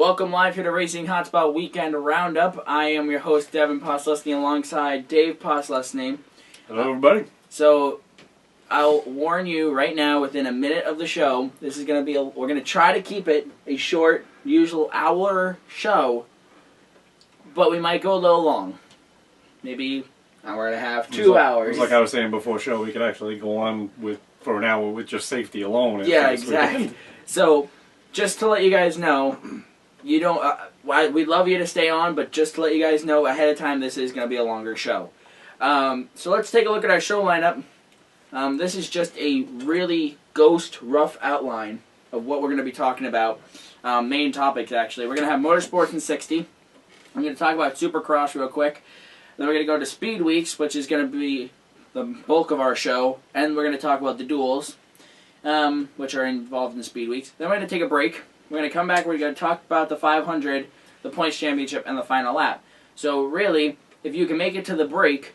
Welcome live here to Racing Hotspot Weekend Roundup. I am your host, Devin Poslusny, alongside Dave Poslusny. Hello, everybody. So, I'll warn you right now, within a minute of the show, this is going to be we're going to try to keep it a short, usual hour show, but we might go a little long. Maybe hour and a half, 2 hours. Like I was saying before show, we could actually go on for an hour with just safety alone. Yeah, exactly. So, just to let you guys know, you don't. We'd love you to stay on, but just to let you guys know ahead of time, this is going to be a longer show. So let's take a look at our show lineup. This is just a really rough outline of what we're going to be talking about. Main topics, actually. We're going to have Motorsports in 60. I'm going to talk about Supercross real quick. Then we're going to go to Speedweeks, which is going to be the bulk of our show. And we're going to talk about the duels, which are involved in the Speedweeks. Then we're going to take a break. We're going to come back. We're going to talk about the 500, the Points Championship, and the final lap. So really, if you can make it to the break,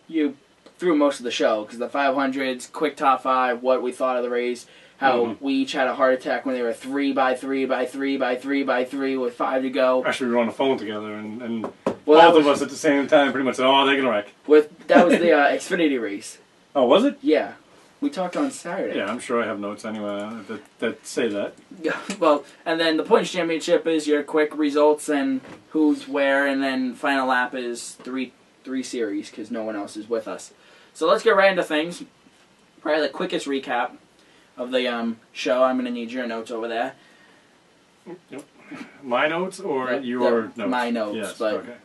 you through most of the show, because the 500s, quick top 5, what we thought of the race, how we each had a heart attack when they were 3 by 3 by 3 by 3 by 3 with 5 to go. Actually, we were on the phone together, and both of us at the same time pretty much said, "Oh, they're gonna wreck." That was the Xfinity race. Oh, was it? Yeah. We talked on Saturday. Yeah, I'm sure I have notes anyway that say that. Yeah, well, and then the Points Championship is your quick results and who's where, and then final lap is three series because no one else is with us. So let's get right into things. Probably the quickest recap of the show. I'm going to need your notes over there. Yep. My notes or your notes? My notes. Yes, but okay.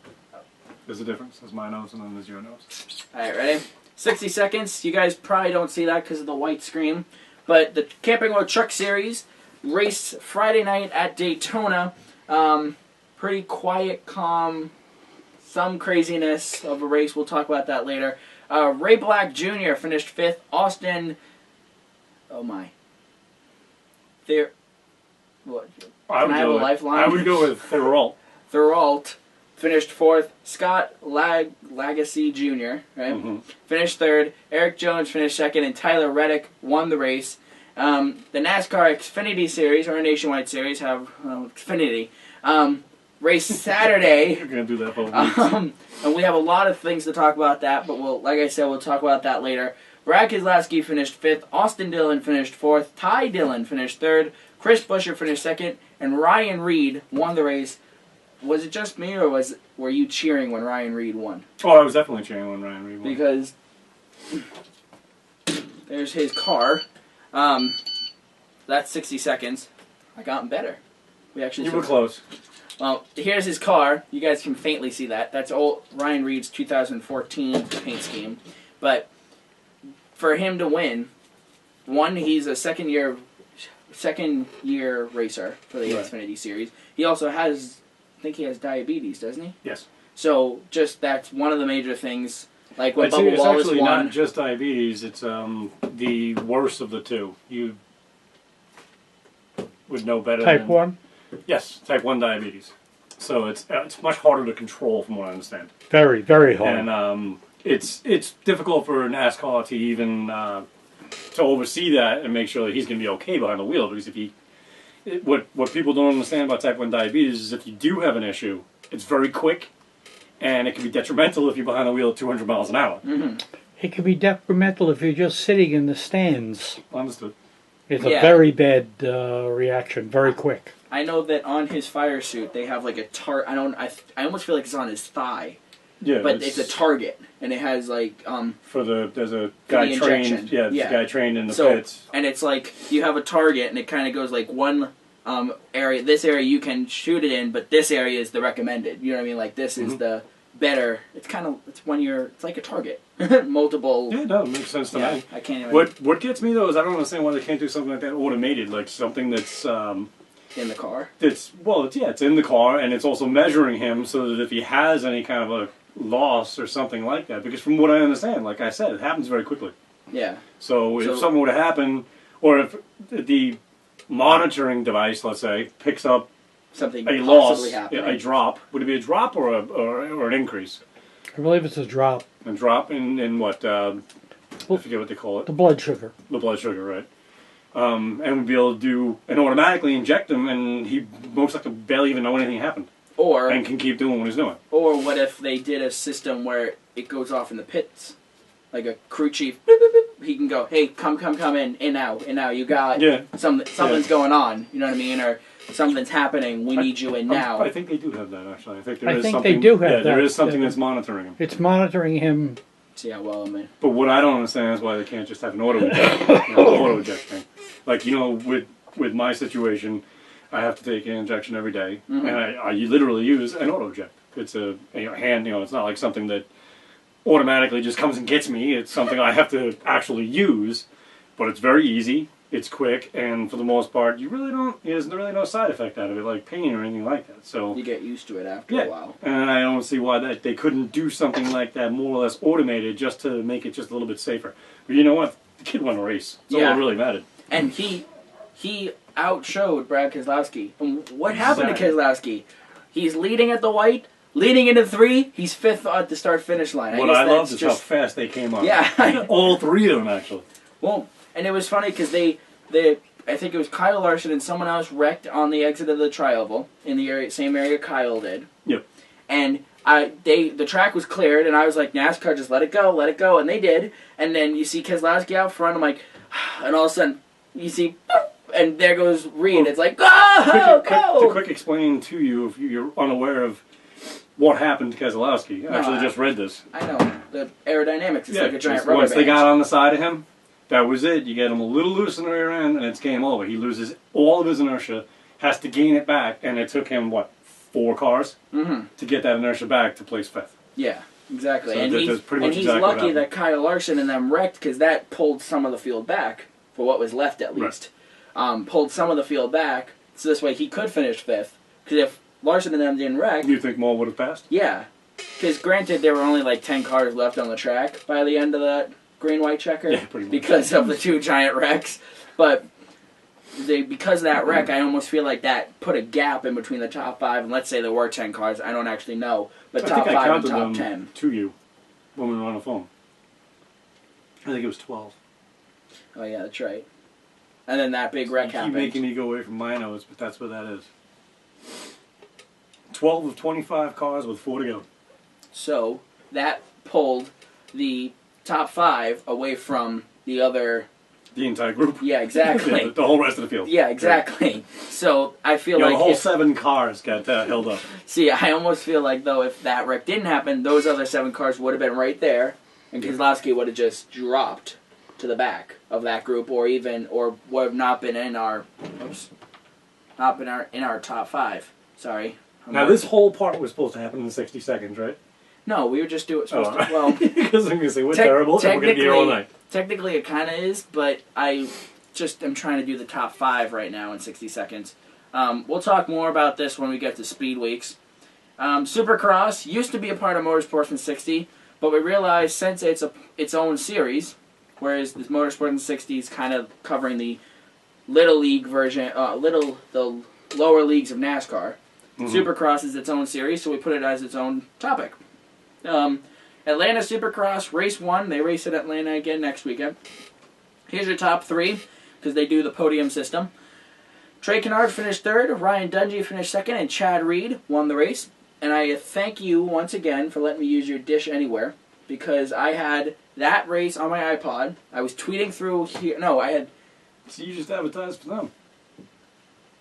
There's a difference. There's my notes and then there's your notes. All right, ready? 60 seconds. You guys probably don't see that because of the white screen. But the Camping World Truck Series race Friday night at Daytona. Pretty quiet, calm, some craziness of a race. We'll talk about that later. Ray Black Jr. finished 5th. Austin... Oh, my. What? Can I have a lifeline? I would go with Therault. Therault finished 4th. Scott Lagasse Jr. Right? Finished 3rd. Eric Jones finished 2nd, and Tyler Reddick won the race. The NASCAR Xfinity Series, or Nationwide Series, have Xfinity. Race Saturday. You're gonna do that for weeks. And we have a lot of things to talk about that, but like I said, we'll talk about that later. Brad Keselowski finished 5th. Austin Dillon finished 4th. Ty Dillon finished 3rd. Chris Buescher finished 2nd, and Ryan Reed won the race. Was it just me, or were you cheering when Ryan Reed won? Oh, I was definitely cheering when Ryan Reed won. Because there's his car. That's 60 seconds. I gotten better. You were close. Well, here's his car. You guys can faintly see that. That's old Ryan Reed's 2014 paint scheme. But for him to win, he's a second year racer for the Xfinity Series. He also has, I think he has diabetes, doesn't he? Yes. So that's one of the major things. Like when Bubba It's Wallace actually won, not just diabetes. It's the worst of the two. You would know better. Type 1? Yes, type 1 diabetes. So it's much harder to control, from what I understand. Very, very hard. And it's difficult for NASCAR to even to oversee that and make sure that he's going to be okay behind the wheel. Because what people don't understand about type 1 diabetes is if you do have an issue, it's very quick, and it can be detrimental if you're behind the wheel at 200 miles an hour. It can be detrimental if you're just sitting in the stands. Understood. It's a very bad reaction, very quick. I know that on his fire suit they have like a I almost feel like it's on his thigh. Yeah, but it's a target, and it has like there's a guy trained. Yeah, there's a guy trained in the pits. And it's like you have a target, and it kind of goes like one area. This area you can shoot it in, but this area is the recommended. You know what I mean? Like this is the better. It's like a target. Multiple. Yeah, no, it makes sense to me. I can't even. What gets me though is I don't understand why they can't do something like that automated, like something that's in the car. It's in the car, and it's also measuring him so that if he has any kind of a loss or something like that, because from what I understand, like I said, it happens very quickly. Yeah. So if something were to happen, or if the monitoring device, let's say, picks up something a loss, happening. a drop, would it be a drop or an increase? I believe it's a drop. A drop in what? I forget what they call it. The blood sugar. The blood sugar, right? and would be able to do and automatically inject him, and he most likely barely even know anything happened, and can keep doing what he's doing. Or what if they did a system where it goes off in the pits, like a crew chief? Boop, boop, boop, he can go, hey, come in now. You got something's going on. You know what I mean? Or something's happening. We need you in now. I think they do have that actually. I think they do have that. There is something that's monitoring him. It's monitoring him. See how well I'm in. But what I don't understand is why they can't just have an auto eject thing. Like, with my situation, I have to take an injection every day, and I literally use an auto eject. It's a hand, it's not like something that automatically just comes and gets me. It's something I have to actually use, but it's very easy. It's quick, and for the most part, there's really no side effect out of it, like pain or anything like that. So you get used to it after a while. And I don't see why they couldn't do something like that, more or less automated, just to make it just a little bit safer. But you know what? The kid won a race. That's all that really mattered. And he outshowed Brad Keselowski. And what happened to Keselowski? He's leading at the white, leading into 3. He's 5th at the start-finish line. What I loved is how fast they came up. Yeah. All 3 of them, actually. Well, and it was funny because I think it was Kyle Larson and someone else wrecked on the exit of the tri-oval in the same area Kyle did. Yep. And the track was cleared, and I was like, NASCAR, just let it go, and they did. And then you see Keselowski out front. I'm like, and all of a sudden you see, and there goes Reed. It's like, go! To quick explain to you, if you're unaware of what happened to Keselowski. I actually just read this. I know the aerodynamics. It's like a giant rubber once band. They got on the side of him. That was it. You get him a little loose in the rear end, and it's game over. He loses all of his inertia, has to gain it back, and it took him, 4 cars to get that inertia back to place 5th. Yeah, exactly. So and he's lucky that Kyle Larson and them wrecked, because that pulled some of the field back, for what was left at least. Right. Pulled some of the field back, so this way he could finish 5th. Because if Larson and them didn't wreck... You think more would have passed? Yeah. Because granted, there were only 10 cars left on the track by the end of that green-white checker because of the 2 giant wrecks. But because of that wreck, I almost feel like that put a gap in between the top 5. And let's say there were 10 cars. I don't actually know. But top 5 and top 10. To you when we were on the phone. I think it was 12. Oh, yeah, that's right. And then that big wreck happened. You keep making me go away from my notes, but that's what that is. 12 of 25 cars with 4 to go. So that pulled the top 5 away from the other... The entire group. Yeah, exactly. The whole rest of the field. Yeah, exactly. Right. So I feel like... the whole 7 cars got held up. See, I almost feel like, though, if that wreck didn't happen, those other 7 cars would have been right there, and Keselowski would have just dropped to the back of that group, or would have not been in our... in our top 5. Sorry. Now, this whole part was supposed to happen in 60 seconds, right? No, we were just supposed to. Well, because I'm going to say we're terrible, and we're going to be here all night. Technically, it kind of is, but I just am trying to do the top 5 right now in 60 seconds. We'll talk more about this when we get to Speedweeks. Supercross used to be a part of Motorsports in 60, but we realized since it's its own series, whereas the Motorsports in 60 is kind of covering the Little League version, the lower leagues of NASCAR. Supercross is its own series, so we put it as its own topic. Atlanta Supercross, race 1. They race at Atlanta again next weekend. Here's your top 3, because they do the podium system. Trey Canard finished 3rd, Ryan Dungey finished 2nd, and Chad Reed won the race. And I thank you once again for letting me use your Dish Anywhere, because I had that race on my iPod. I was tweeting through here. No, I had... So you just advertised for them.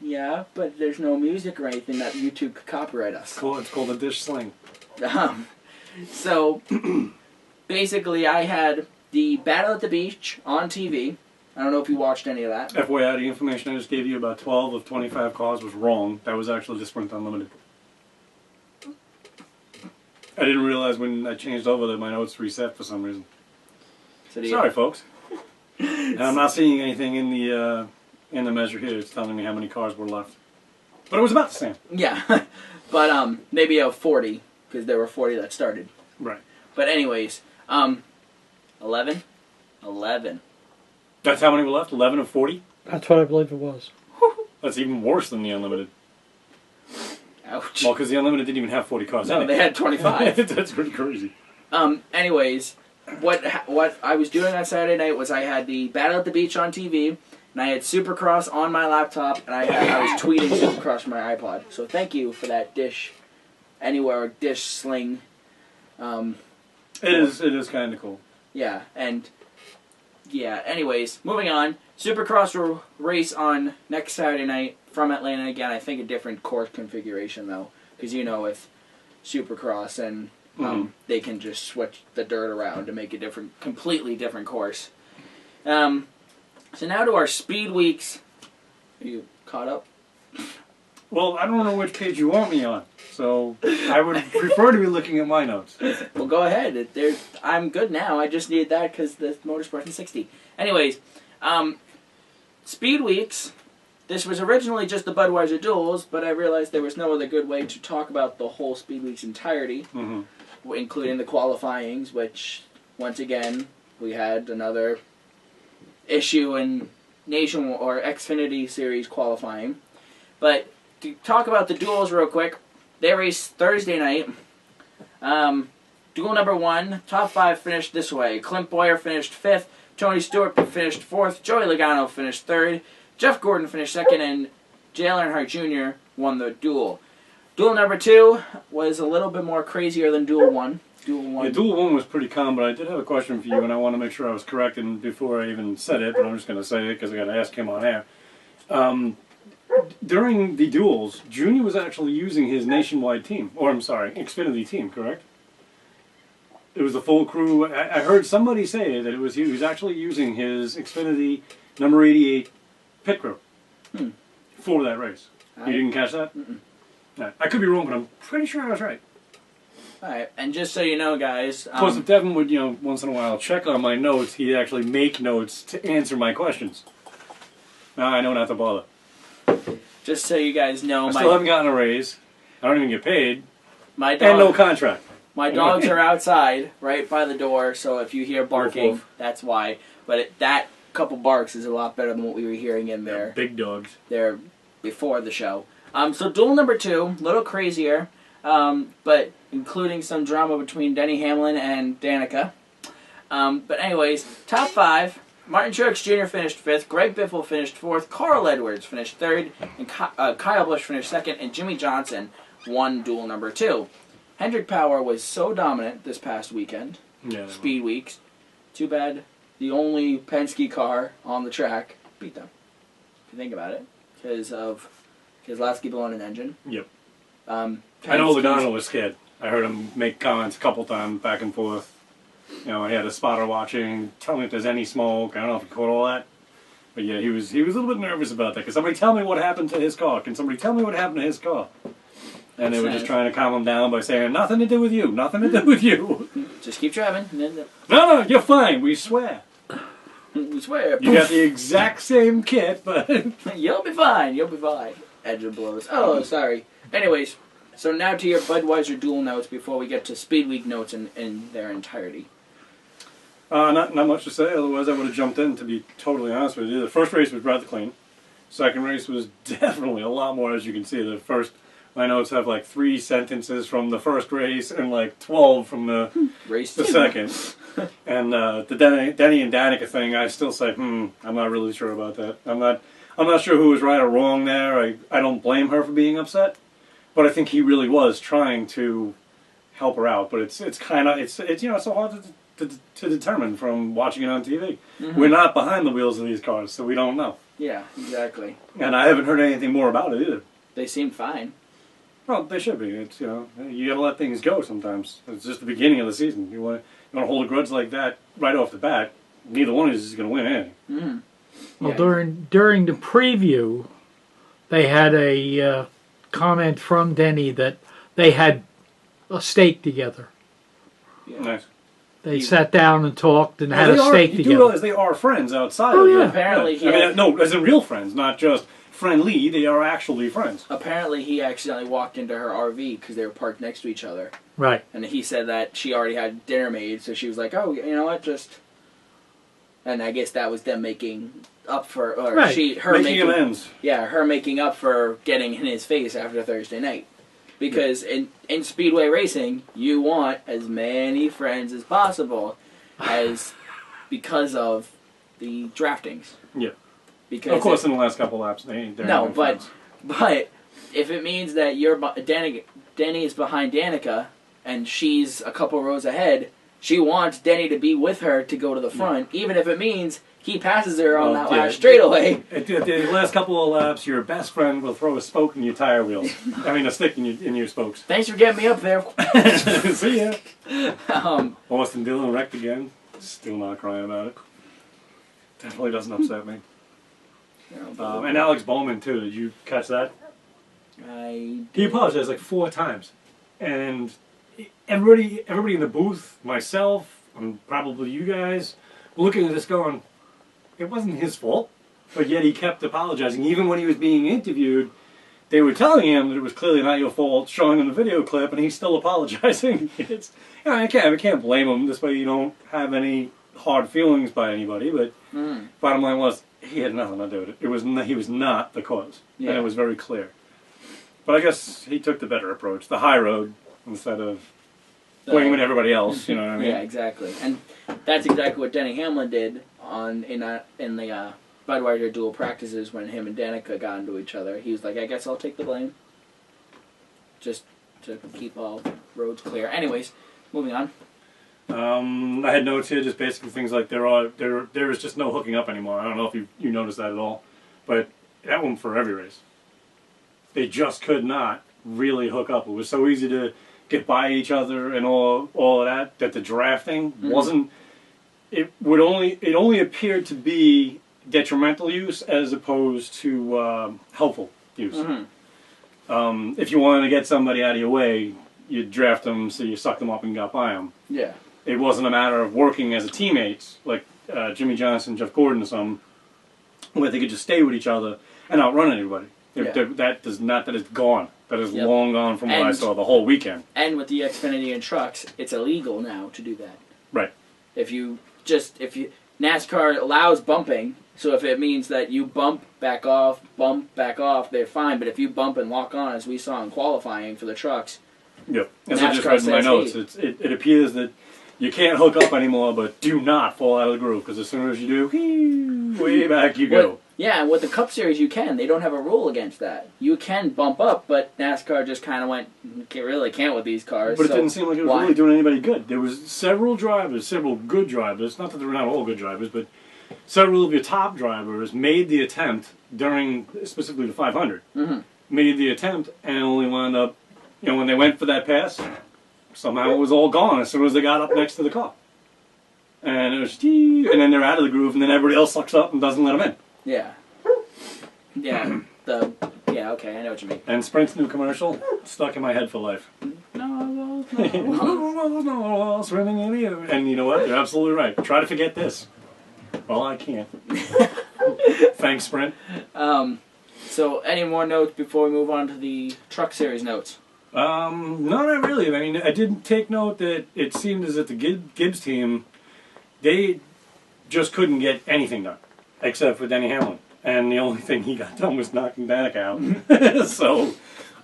Yeah, but there's no music or anything that YouTube could copyright us. Cool. It's called a Dish Sling. So, basically, I had the Battle at the Beach on TV. I don't know if you watched any of that. FYI, the information I just gave you about 12 of 25 cars was wrong. That was actually the Sprint Unlimited. I didn't realize when I changed over that my notes reset for some reason. Sorry, folks. And I'm not seeing anything in the measure here. It's telling me how many cars were left. But it was about the same. Yeah. But maybe a 40, because there were 40 that started. Right. But anyways, 11. That's how many were left? 11 of 40? That's what I believe it was. That's even worse than the Unlimited. Ouch. Well, because the Unlimited didn't even have 40 cars in it. No, they had 25. That's pretty crazy. Anyways, what I was doing on Saturday night was I had the Battle at the Beach on TV, and I had Supercross on my laptop, and I was tweeting Supercross from my iPod. So thank you for that Dish Anywhere Dish Sling. It is kind of cool. Yeah, and yeah. Anyways, moving on. Supercross will race on next Saturday night from Atlanta again. I think a different course configuration though, because with Supercross and they can just switch the dirt around to make a completely different course. So now to our Speed Weeks. Are you caught up? Well, I don't know which page you want me on, so I would prefer to be looking at my notes. Well, go ahead. I'm good now. I just needed that because the Motorsport in 60. Anyways, Speed Weeks. This was originally just the Budweiser duels, but I realized there was no other good way to talk about the whole Speed Week's entirety, including the qualifyings, which, once again, we had another issue in Nation or Xfinity Series qualifying. But to talk about the duels real quick, they raced Thursday night. Duel number 1, top 5 finished this way. Clint Boyer finished 5th, Tony Stewart finished 4th, Joey Logano finished 3rd, Jeff Gordon finished 2nd, and Dale Earnhardt Jr. won the duel. Duel number 2 was a little bit more crazier than Duel 1. Yeah, Duel 1 was pretty calm, but I did have a question for you, and I want to make sure I was corrected before I even said it, but I'm just going to say it because I got to ask him on air. During the duels, Junior was actually using his nationwide team, or I'm sorry, Xfinity team, correct? It was the full crew. I heard somebody say that he was actually using his Xfinity number 88 pit crew for that race. You didn't catch that? No. I could be wrong, but I'm pretty sure I was right. Alright, and just so you know, guys... Of course, if Devin would, once in a while check on my notes, he'd actually make notes to answer my questions. Now I don't have to bother. Just so you guys know... I still haven't gotten a raise. I don't even get paid. My dog, and no contract. My dogs are outside, right by the door, so if you hear barking, Woof, woof. that's why. But that couple barks is a lot better than what we were hearing in there. They're big dogs. There before the show. So duel number 2, a little crazier, but including some drama between Denny Hamlin and Danica. But anyways, top 5. Martin Truex Jr. finished 5th, Greg Biffle finished 4th, Carl Edwards finished 3rd, and Kyle Busch finished 2nd, and Jimmy Johnson won duel number 2. Hendrick Power was so dominant this past weekend, Speed Weeks. Too bad the only Penske car on the track beat them, if you think about it, because of Keselowski blowing an engine. Yep. I know Logano was scared. I heard him make comments a couple times back and forth. He had a spotter watching, tell me if there's any smoke. I don't know if he caught all that. But yeah, he was a little bit nervous about that. Can somebody tell me what happened to his car? Can somebody tell me what happened to his car? And they were just trying to calm him down by saying, nothing to do with you, nothing to do with you. Just keep driving. No, you're fine, we swear. We swear. You got the exact same kit, but... You'll be fine, Engine blows. Oh, sorry. Anyways, so now to your Budweiser duel notes before we get to Speed Week notes in their entirety. Not much to say, otherwise I would have jumped in, to be totally honest with you. The first race was rather clean. Second race was definitely a lot more, as you can see. The first, my notes have like 3 sentences from the first race and like 12 from the second. And the Denny and Danica thing, I still say, I'm not really sure about that. I'm not sure who was right or wrong there. I don't blame her for being upset, but I think he really was trying to help her out. But it's so hard to determine from watching it on TV. We're not behind the wheels of these cars, so we don't know. Yeah, exactly. And I haven't heard anything more about it either. They seem fine. Well, they should be. It's you gotta let things go sometimes. It's just the beginning of the season. You want to hold a grudge like that right off the bat. Neither one is going to win anything. Well, during the preview, they had a comment from Denny that they had a steak together. Yeah. Nice. They sat down and talked and had a steak together. You do realize they are friends outside of yeah. Apparently no, as in real friends, not just friendly. They are actually friends. Apparently he accidentally walked into her RV because they were parked next to each other. Right. And he said that she already had dinner made, so she was like, oh, you know what, just... And I guess that was them making up for... Or right. Making amends. Yeah, her making up for getting in his face after Thursday night. Because in Speedway racing, you want as many friends as possible because of the draftings. Yeah. Because Of course, in the last couple laps, they're no, having but friends. but if it means that Denny is behind Danica and she's a couple rows ahead, she wants Denny to be with her to go to the front, even if it means he passes her on that last straightaway. At the last couple of laps, your best friend will throw a spoke in your tire wheels. I mean, a stick in your spokes. Thanks for getting me up there. See ya. Um, Austin Dillon wrecked again. Still not crying about it. Definitely doesn't upset me. And Alex Bowman, too. Did you catch that? He apologized like 4 times. And everybody in the booth, myself, and probably you guys, were looking at this going, it wasn't his fault. But yet he kept apologizing. Even when he was being interviewed, they were telling him that it was clearly not your fault, showing him the video clip, and he's still apologizing. It's, I can't blame him. This way you don't have any hard feelings by anybody. But bottom line was, he had nothing to do with it. He was not the cause, and it was very clear. But I guess he took the better approach, the high road, instead of blaming everybody else. You know what I mean? Yeah, exactly. And that's exactly what Denny Hamlin did in the Budweiser dual practices when him and Danica got into each other. He was like, I guess I'll take the blame. Just to keep all roads clear. Anyways, moving on. I had notes here, just basically things like there is just no hooking up anymore. I don't know if you noticed that at all, but that went for every race. They just could not really hook up. It was so easy to get by each other and all of that the drafting wasn't. It only appeared to be detrimental use as opposed to helpful use. If you wanted to get somebody out of your way, you draft them so you suck them up and got by them. Yeah. It wasn't a matter of working as a teammates like Jimmy Johnson, Jeff Gordon, or something, where they could just stay with each other and outrun anybody. That is gone. That is long gone from what I saw the whole weekend. And with the Xfinity and trucks, it's illegal now to do that. Right. If NASCAR allows bumping, so if it means that you bump back off, they're fine. But if you bump and lock on, as we saw in qualifying for the trucks, yep. As I just read in my notes, it appears that you can't hook up anymore, but do not fall out of the groove, because as soon as you do, way back you go. Yeah, and with the Cup Series you can. They don't have a rule against that. You can bump up, but NASCAR just kind of went, really can't with these cars. But it didn't seem like it was really doing anybody good. There was several good drivers, not that they were not all good drivers, but several of your top drivers made the attempt during, specifically the 500, made the attempt and only wound up, when they went for that pass, somehow it was all gone as soon as they got up next to the car. And it was, and then they're out of the groove, and then everybody else sucks up and doesn't let them in. Yeah. Okay, I know what you mean. And Sprint's new commercial, stuck in my head for life. No. Swimming in you. And you know what? You're absolutely right. Try to forget this. Well, I can't. Thanks, Sprint. So, any more notes before we move on to the Truck Series notes? No, not really. I mean, I did take note that it seemed as if the Gibbs team, they just couldn't get anything done, except for Denny Hamlin. And the only thing he got done was knocking Danica out. So,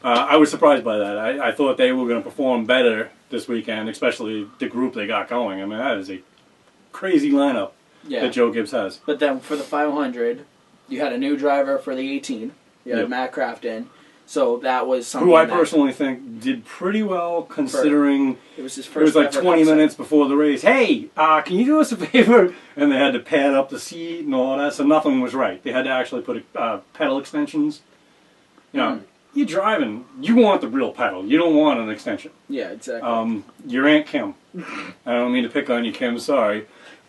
I was surprised by that. I thought they were going to perform better this weekend, especially the group they got going. I mean, that is a crazy lineup that Joe Gibbs has. But then for the 500, you had a new driver for the 18. You had Matt Crafton. So that was something who I personally think did pretty well, considering it was his first. It was like 20 minutes before the race. Hey, can you do us a favor? And they had to pad up the seat and all that, so nothing was right. They had to actually put pedal extensions. You're driving. You want the real pedal. You don't want an extension. Yeah, exactly. Your Aunt Kim. I don't mean to pick on you, Kim. Sorry.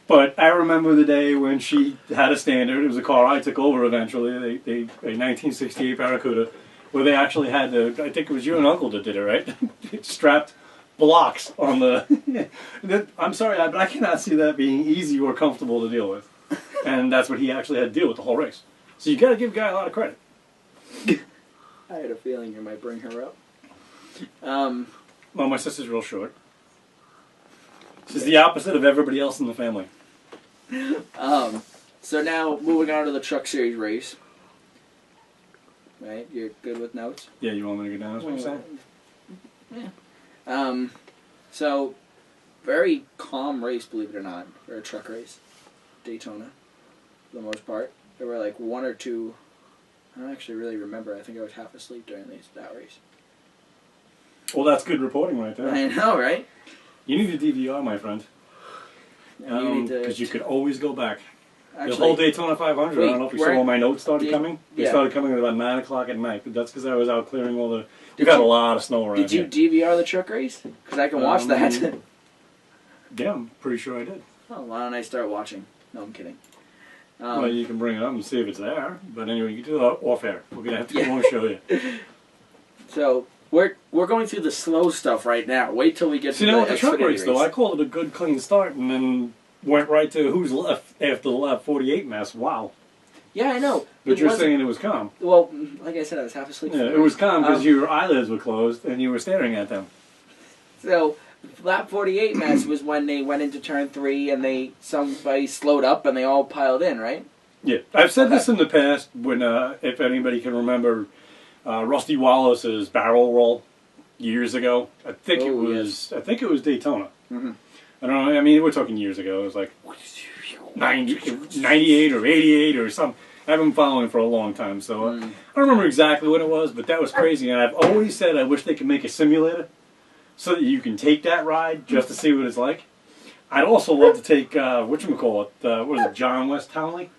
But I remember the day when she had a standard. It was a car I took over eventually, a 1968 Barracuda, where they actually had I think it was you and Uncle that did it, right? Strapped blocks on the... I'm sorry, but I cannot see that being easy or comfortable to deal with. And that's what he actually had to deal with the whole race. So you got to give the guy a lot of credit. I had a feeling you might bring her up. Well, my sister's real short. She's the opposite of everybody else in the family. So now, moving on to the Truck Series race. Right? You're good with notes? Yeah, you want me to go down, is what you're saying? Yeah. So, very calm race, believe it or not, for a truck race. Daytona, for the most part. there were like one or two. I don't actually really remember. I think I was half asleep during that race. Well, that's good reporting right there. I know, right? You need a DVR, my friend. Because you could always go back. Actually, The whole Daytona 500, I don't know if you saw when my notes started coming. They yeah. started coming at about 9 o'clock at night, but that's because I was out clearing all the... We've got a lot of snow around here. Did you DVR the truck race? Because I can watch that. Yeah, I'm pretty sure I did. Oh, why don't I start watching? No, I'm kidding. Well, you can bring it up and see if it's there. But anyway, you can do that off air. We're going to have to go and show you. So, we're going through the slow stuff right now. Wait till we get to the truck race, though, I called it a good, clean start, and then went right to who's left after the lap 48 mess. Wow. Yeah, I know. But you're saying it was calm. Well, like I said, I was half asleep. Yeah, it was calm because your eyelids were closed and you were staring at them. So, lap 48 mess was when they went into turn 3 and somebody slowed up and they all piled in, right? Yeah. I've said this in the past when, if anybody can remember, Rusty Wallace's barrel roll years ago. I think it was Daytona. Mm-hmm. I don't know. I mean, we're talking years ago. It was like 98 or 88 or something. I've been following for a long time, so I don't remember exactly what it was, but that was crazy. And I've always said I wish they could make a simulator so that you can take that ride just to see what it's like. I'd also love to take, whatchamacallit, what was it, John West Townley?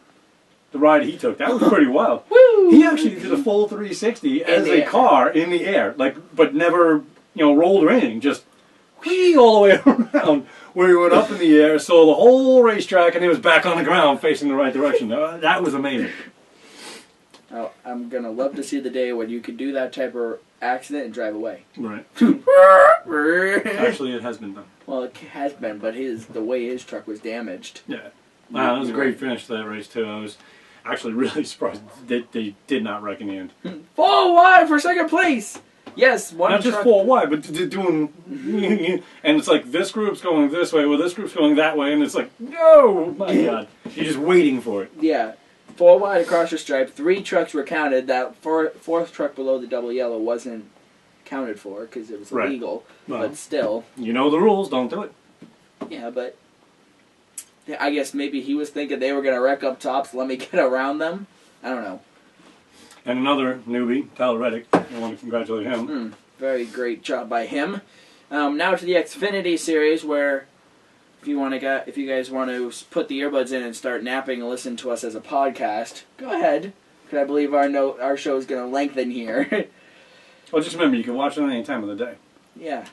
The ride he took. That was pretty wild. Woo! He actually did a full 360 as a car in the air, but never, rolled or anything. Just whee all the way around, where he went up in the air, saw the whole racetrack, and he was back on the ground facing the right direction. That was amazing. Oh, I'm going to love to see the day when you can do that type of accident and drive away. Right. Actually, it has been done. Well, it has been, but the way his truck was damaged. Yeah. Wow, that was a great finish to that race, too. I was actually really surprised that they did not reckon the end. 4 wide for second place! Yes, one Not truck. just 4 wide, but doing... And it's like, this group's going this way, well, this group's going that way, and it's like, no! My God. You're just waiting for it. Yeah. 4 wide across the stripe. 3 trucks were counted. That fourth truck below the double yellow wasn't counted for because it was illegal. Well, but still. You know the rules, don't do it. Yeah, but... I guess maybe he was thinking they were going to wreck up top, so let me get around them. I don't know. And another newbie, Tyler Reddick. I want to congratulate him. Very great job by him. Now to the Xfinity series, where if you guys want to put the earbuds in and start napping and listen to us as a podcast, go ahead. Because I believe our show is going to lengthen here. Well, just remember, you can watch it on any time of the day. Yeah.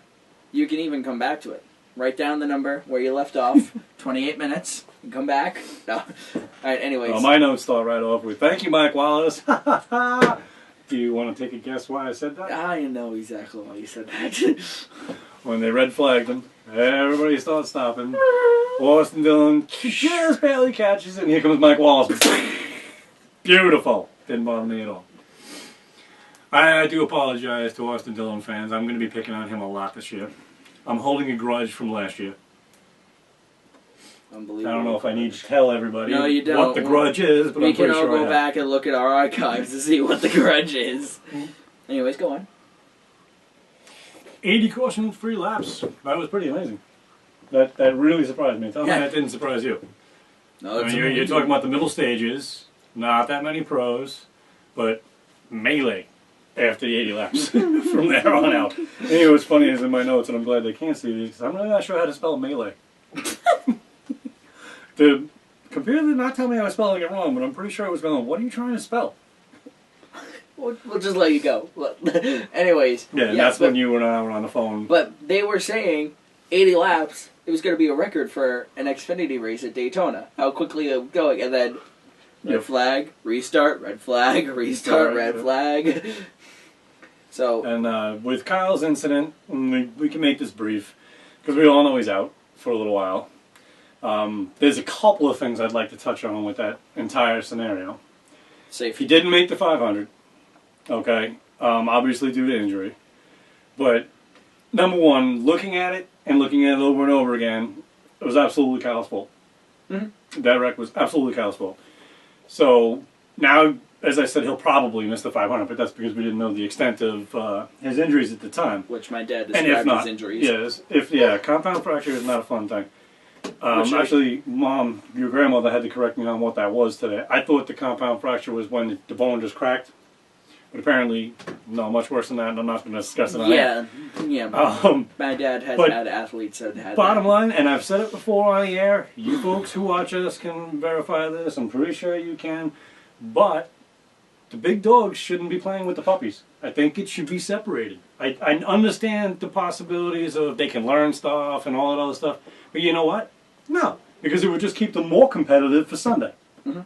You can even come back to it. Write down the number where you left off. 28 minutes. And come back. No. All right, anyways. Well, my notes start right off with, thank you, Mike Wallace. Do you want to take a guess why I said that? I know exactly why you said that. When they red flagged him, everybody starts stopping. Austin Dillon just barely catches it, and here comes Mike Wallace. Beautiful. Didn't bother me at all. I do apologize to Austin Dillon fans. I'm going to be picking on him a lot this year. I'm holding a grudge from last year. Unbelievable. I don't know if I need to tell everybody what the grudge is, but we I'm pretty sure can all go back and look at our archives to see what the grudge is. Anyways, go on. 80 caution-free laps. That was pretty amazing. That really surprised me. Tell me that didn't surprise you. No, I mean, you're talking about the middle stages, not that many pros, but melee after the 80 laps from there on out. Anyway, what's funny is in my notes, and I'm glad they can't see these, because I'm really not sure how to spell melee. The computer did not tell me I was spelling it wrong, but I'm pretty sure it was going, what are you trying to spell? We'll just let you go. Anyways. Yeah, and that's when you and I were on the phone. But they were saying 80 laps, it was going to be a record for an Xfinity race at Daytona. How quickly it was going. And then red flag, restart, red flag, restart, red flag. So. And with Kyle's incident, we can make this brief, because we all know he's out for a little while. There's a couple of things I'd like to touch on with that entire scenario. Safe. He didn't make the 500, okay, obviously due to injury. But, number one, looking at it over and over again, it was absolutely Kyle's fault. Mm-hmm. That wreck was absolutely Kyle's fault. So, now, as I said, he'll probably miss the 500, but that's because we didn't know the extent of his injuries at the time. Which my dad described as injuries. Yes, compound fracture is not a fun thing. Actually, Mom, your grandmother had to correct me on what that was today. I thought the compound fracture was when the bone just cracked. But apparently, no, much worse than that, and I'm not going to discuss it on air. Yeah. My dad has had athletes that had bottom line, and I've said it before on the air, you folks who watch us can verify this, I'm pretty sure you can, but the big dogs shouldn't be playing with the puppies. I think it should be separated. I understand the possibilities of they can learn stuff and all that other stuff, but you know what? No, because it would just keep them more competitive for Sunday. Mm-hmm.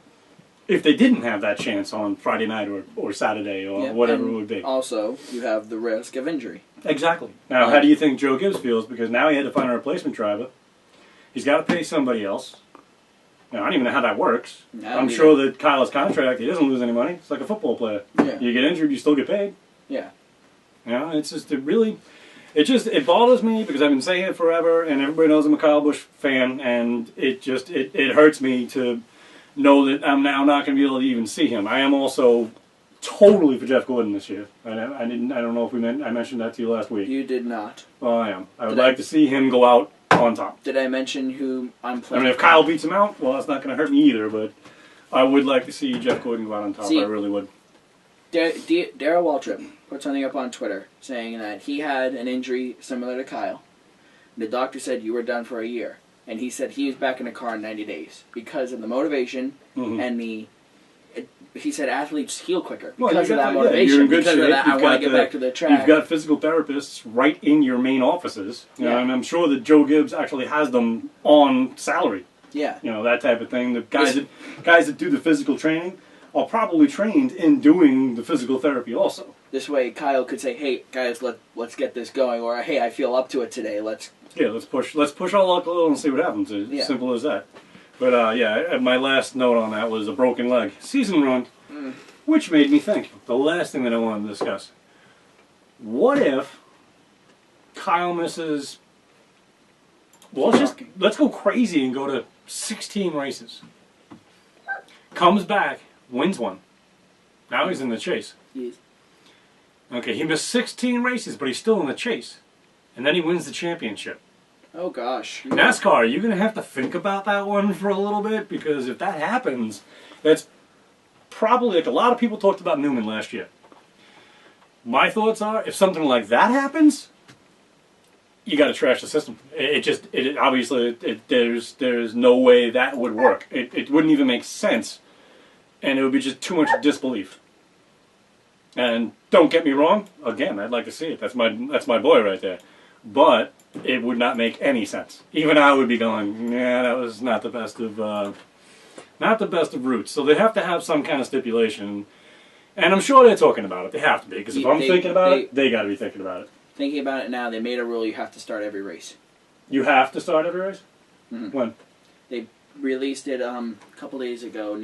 If they didn't have that chance on Friday night or Saturday or whatever it would be. Also, you have the risk of injury. Exactly. Now, how do you think Joe Gibbs feels? Because now he had to find a replacement driver. He's got to pay somebody else. Now, I don't even know how that works. I'm sure that Kyle's contract, he doesn't lose any money. It's like a football player. Yeah. You get injured, you still get paid. Yeah. You know, it's just, it bothers me because I've been saying it forever, and everybody knows I'm a Kyle Busch fan, and it hurts me to know that I'm now not going to be able to even see him. I am also totally for Jeff Gordon this year. I don't know if I mentioned that to you last week. You did not. Well, I am. I would like to see him go out on top. Did I mention who I'm playing? I mean, if Kyle beats him out, well, that's not going to hurt me either, but I would like to see Jeff Gordon go out on top. I really would. Darryl Waltrip put something up on Twitter saying that he had an injury similar to Kyle. The doctor said you were done for a year. And he said he was back in the car in 90 days because of the motivation and he said athletes heal quicker because of that motivation. You're in good shape. I want to get back to the track. You've got physical therapists right in your main offices. You know, and I'm sure that Joe Gibbs actually has them on salary. Yeah. You know, that type of thing. The guys that do the physical training are probably trained in doing the physical therapy also. This way Kyle could say, hey, guys, let's get this going. Or, hey, I feel up to it today. Let's push our luck a little and see what happens. It's simple as that. But my last note on that was a broken leg. Season run, which made me think, the last thing that I wanted to discuss. What if Kyle misses, let's go crazy and go to 16 races. Comes back, wins one. Now he's in the chase. Yes. Okay, he missed 16 races, but he's still in the chase. And then he wins the championship. Oh, gosh. NASCAR, you're going to have to think about that one for a little bit, because if that happens, that's probably, like a lot of people talked about Newman last year. My thoughts are, if something like that happens, you got to trash the system. There's no way that would work. It wouldn't even make sense, and it would be just too much disbelief. And don't get me wrong, again, I'd like to see it. That's my boy right there. But it would not make any sense. Even I would be going, yeah, that was not the best of routes. So they have to have some kind of stipulation, and I'm sure they're talking about it. They have to be, because if I'm thinking about it, they got to be thinking about it. Thinking about it now, they made a rule you have to start every race. You have to start every race? Mm-hmm. When? They released it a couple days ago.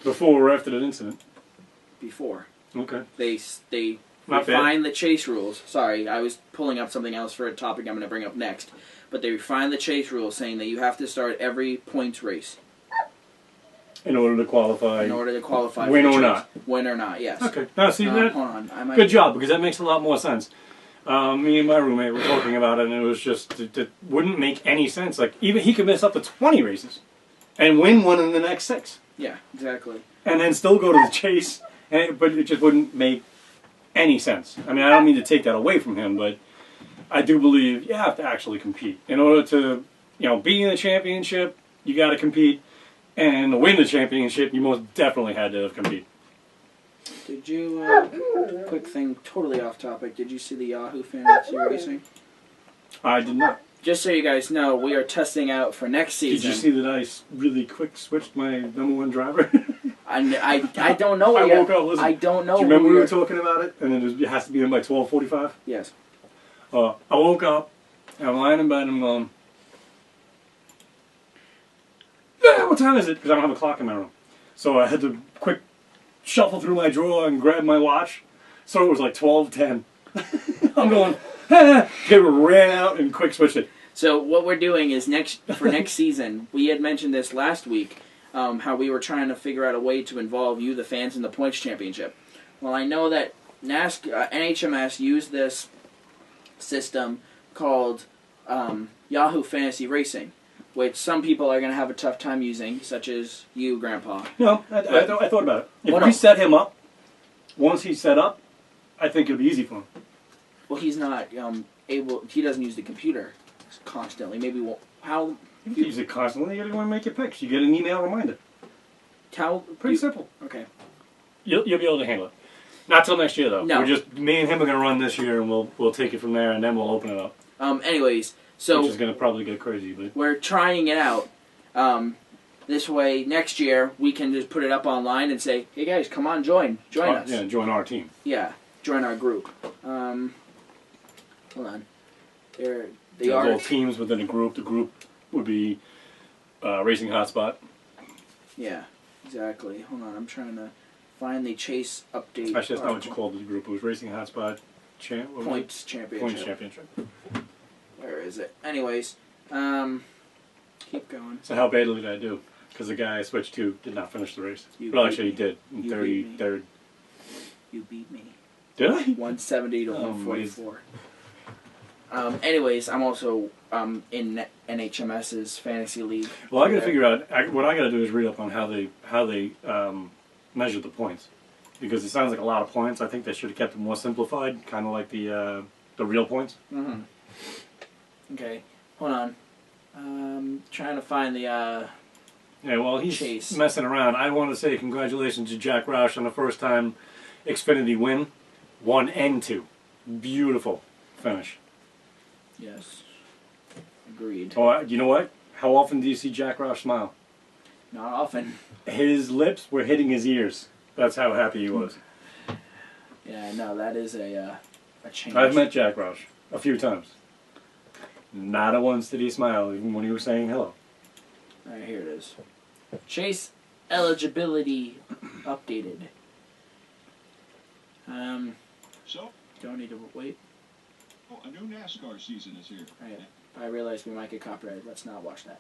Before or after the incident? Before. Okay. They refined the chase rules. Sorry, I was pulling up something else for a topic I'm going to bring up next. But they refined the chase rules, saying that you have to start every points race. In order to qualify. Win or not. Win or not, yes. Okay. Now, see that? Hold on. Good job, because that makes a lot more sense. Me and my roommate were talking about it, and it was just, it wouldn't make any sense. Like, even he could miss up to 20 races and win one in the next 6. Yeah, exactly. And then still go to the chase, but it just wouldn't make any sense. I mean, I don't mean to take that away from him, but I do believe you have to actually compete. In order to, be in the championship, you got to compete. And to win the championship, you most definitely had to compete. Did you, quick thing, totally off topic, did you see the Yahoo Fantasy Racing? I did not. Just so you guys know, we are testing out for next season. Did you see that I really quick switched my #1 driver? I don't know. I woke up, listen. I don't know. Do you remember we were talking about it? And then it has to be in by 12:45? Yes. I woke up, and I'm lying in bed, and I'm going, what time is it? Because I don't have a clock in my room. So I had to quick shuffle through my drawer and grab my watch. So it was like 12:10. I'm going, they ran out and quick switched it. So what we're doing is for next season, we had mentioned this last week, how we were trying to figure out a way to involve you, the fans, in the points championship. Well, I know that NHMS used this system called Yahoo Fantasy Racing. which some people are going to have a tough time using, such as you, Grandpa. No, I thought about it. If Well, we no. set him up, once he's set up, I think it'll be easy for him. Well, he's not able. He doesn't use the computer constantly. Maybe how You can use it constantly. You gotta go and make your picks. You get an email reminder. how Pretty simple. Okay. You'll be able to handle it. Not till next year though. No. We're just me and him are gonna run this year, and we'll take it from there, and then we'll open it up. Anyways, so Which is gonna probably get crazy, but we're trying it out. This way, next year we can just put it up online and say, "Hey guys, come on, join us." yeah, join our team. Yeah, join our group. Hold on. They There's are all teams within a group. The group would be Racing Hotspot. Yeah, exactly. Hold on, I'm trying to find the chase update. Actually, that's not what you article. called the group. It was Racing Hotspot what was it? Points championship. Points Championship. Where is it? Anyways, keep going. So how badly did I do? Because the guy I switched to did not finish the race. You Well, beat actually, he me. did. In You 33rd. You beat me. Did I? 170 to Oh, 144. Anyways, I'm also in NHMS's fantasy league. Well, I got to figure out what I got to do is read up on how they measure the points, because it sounds like a lot of points. I think they should have kept it more simplified, kind of like the real points. Mm-hmm. Okay, hold on. Trying to find the. Yeah, well, he's Chase. messing around. I want to say congratulations to Jack Roush on the first time Xfinity win, 1 and 2. Beautiful finish. Yes. Agreed. Oh, you know what? How often do you see Jack Roush smile? Not often. His lips were hitting his ears. That's how happy he was. Yeah, no, that is a change. I've met Jack Roush a few times. Not a once did he smile, even when he was saying hello. Alright, here it is. Chase eligibility updated. So, Don't need to wait. a new NASCAR season is here. Right. I realized we might get copyrighted. Let's not watch that.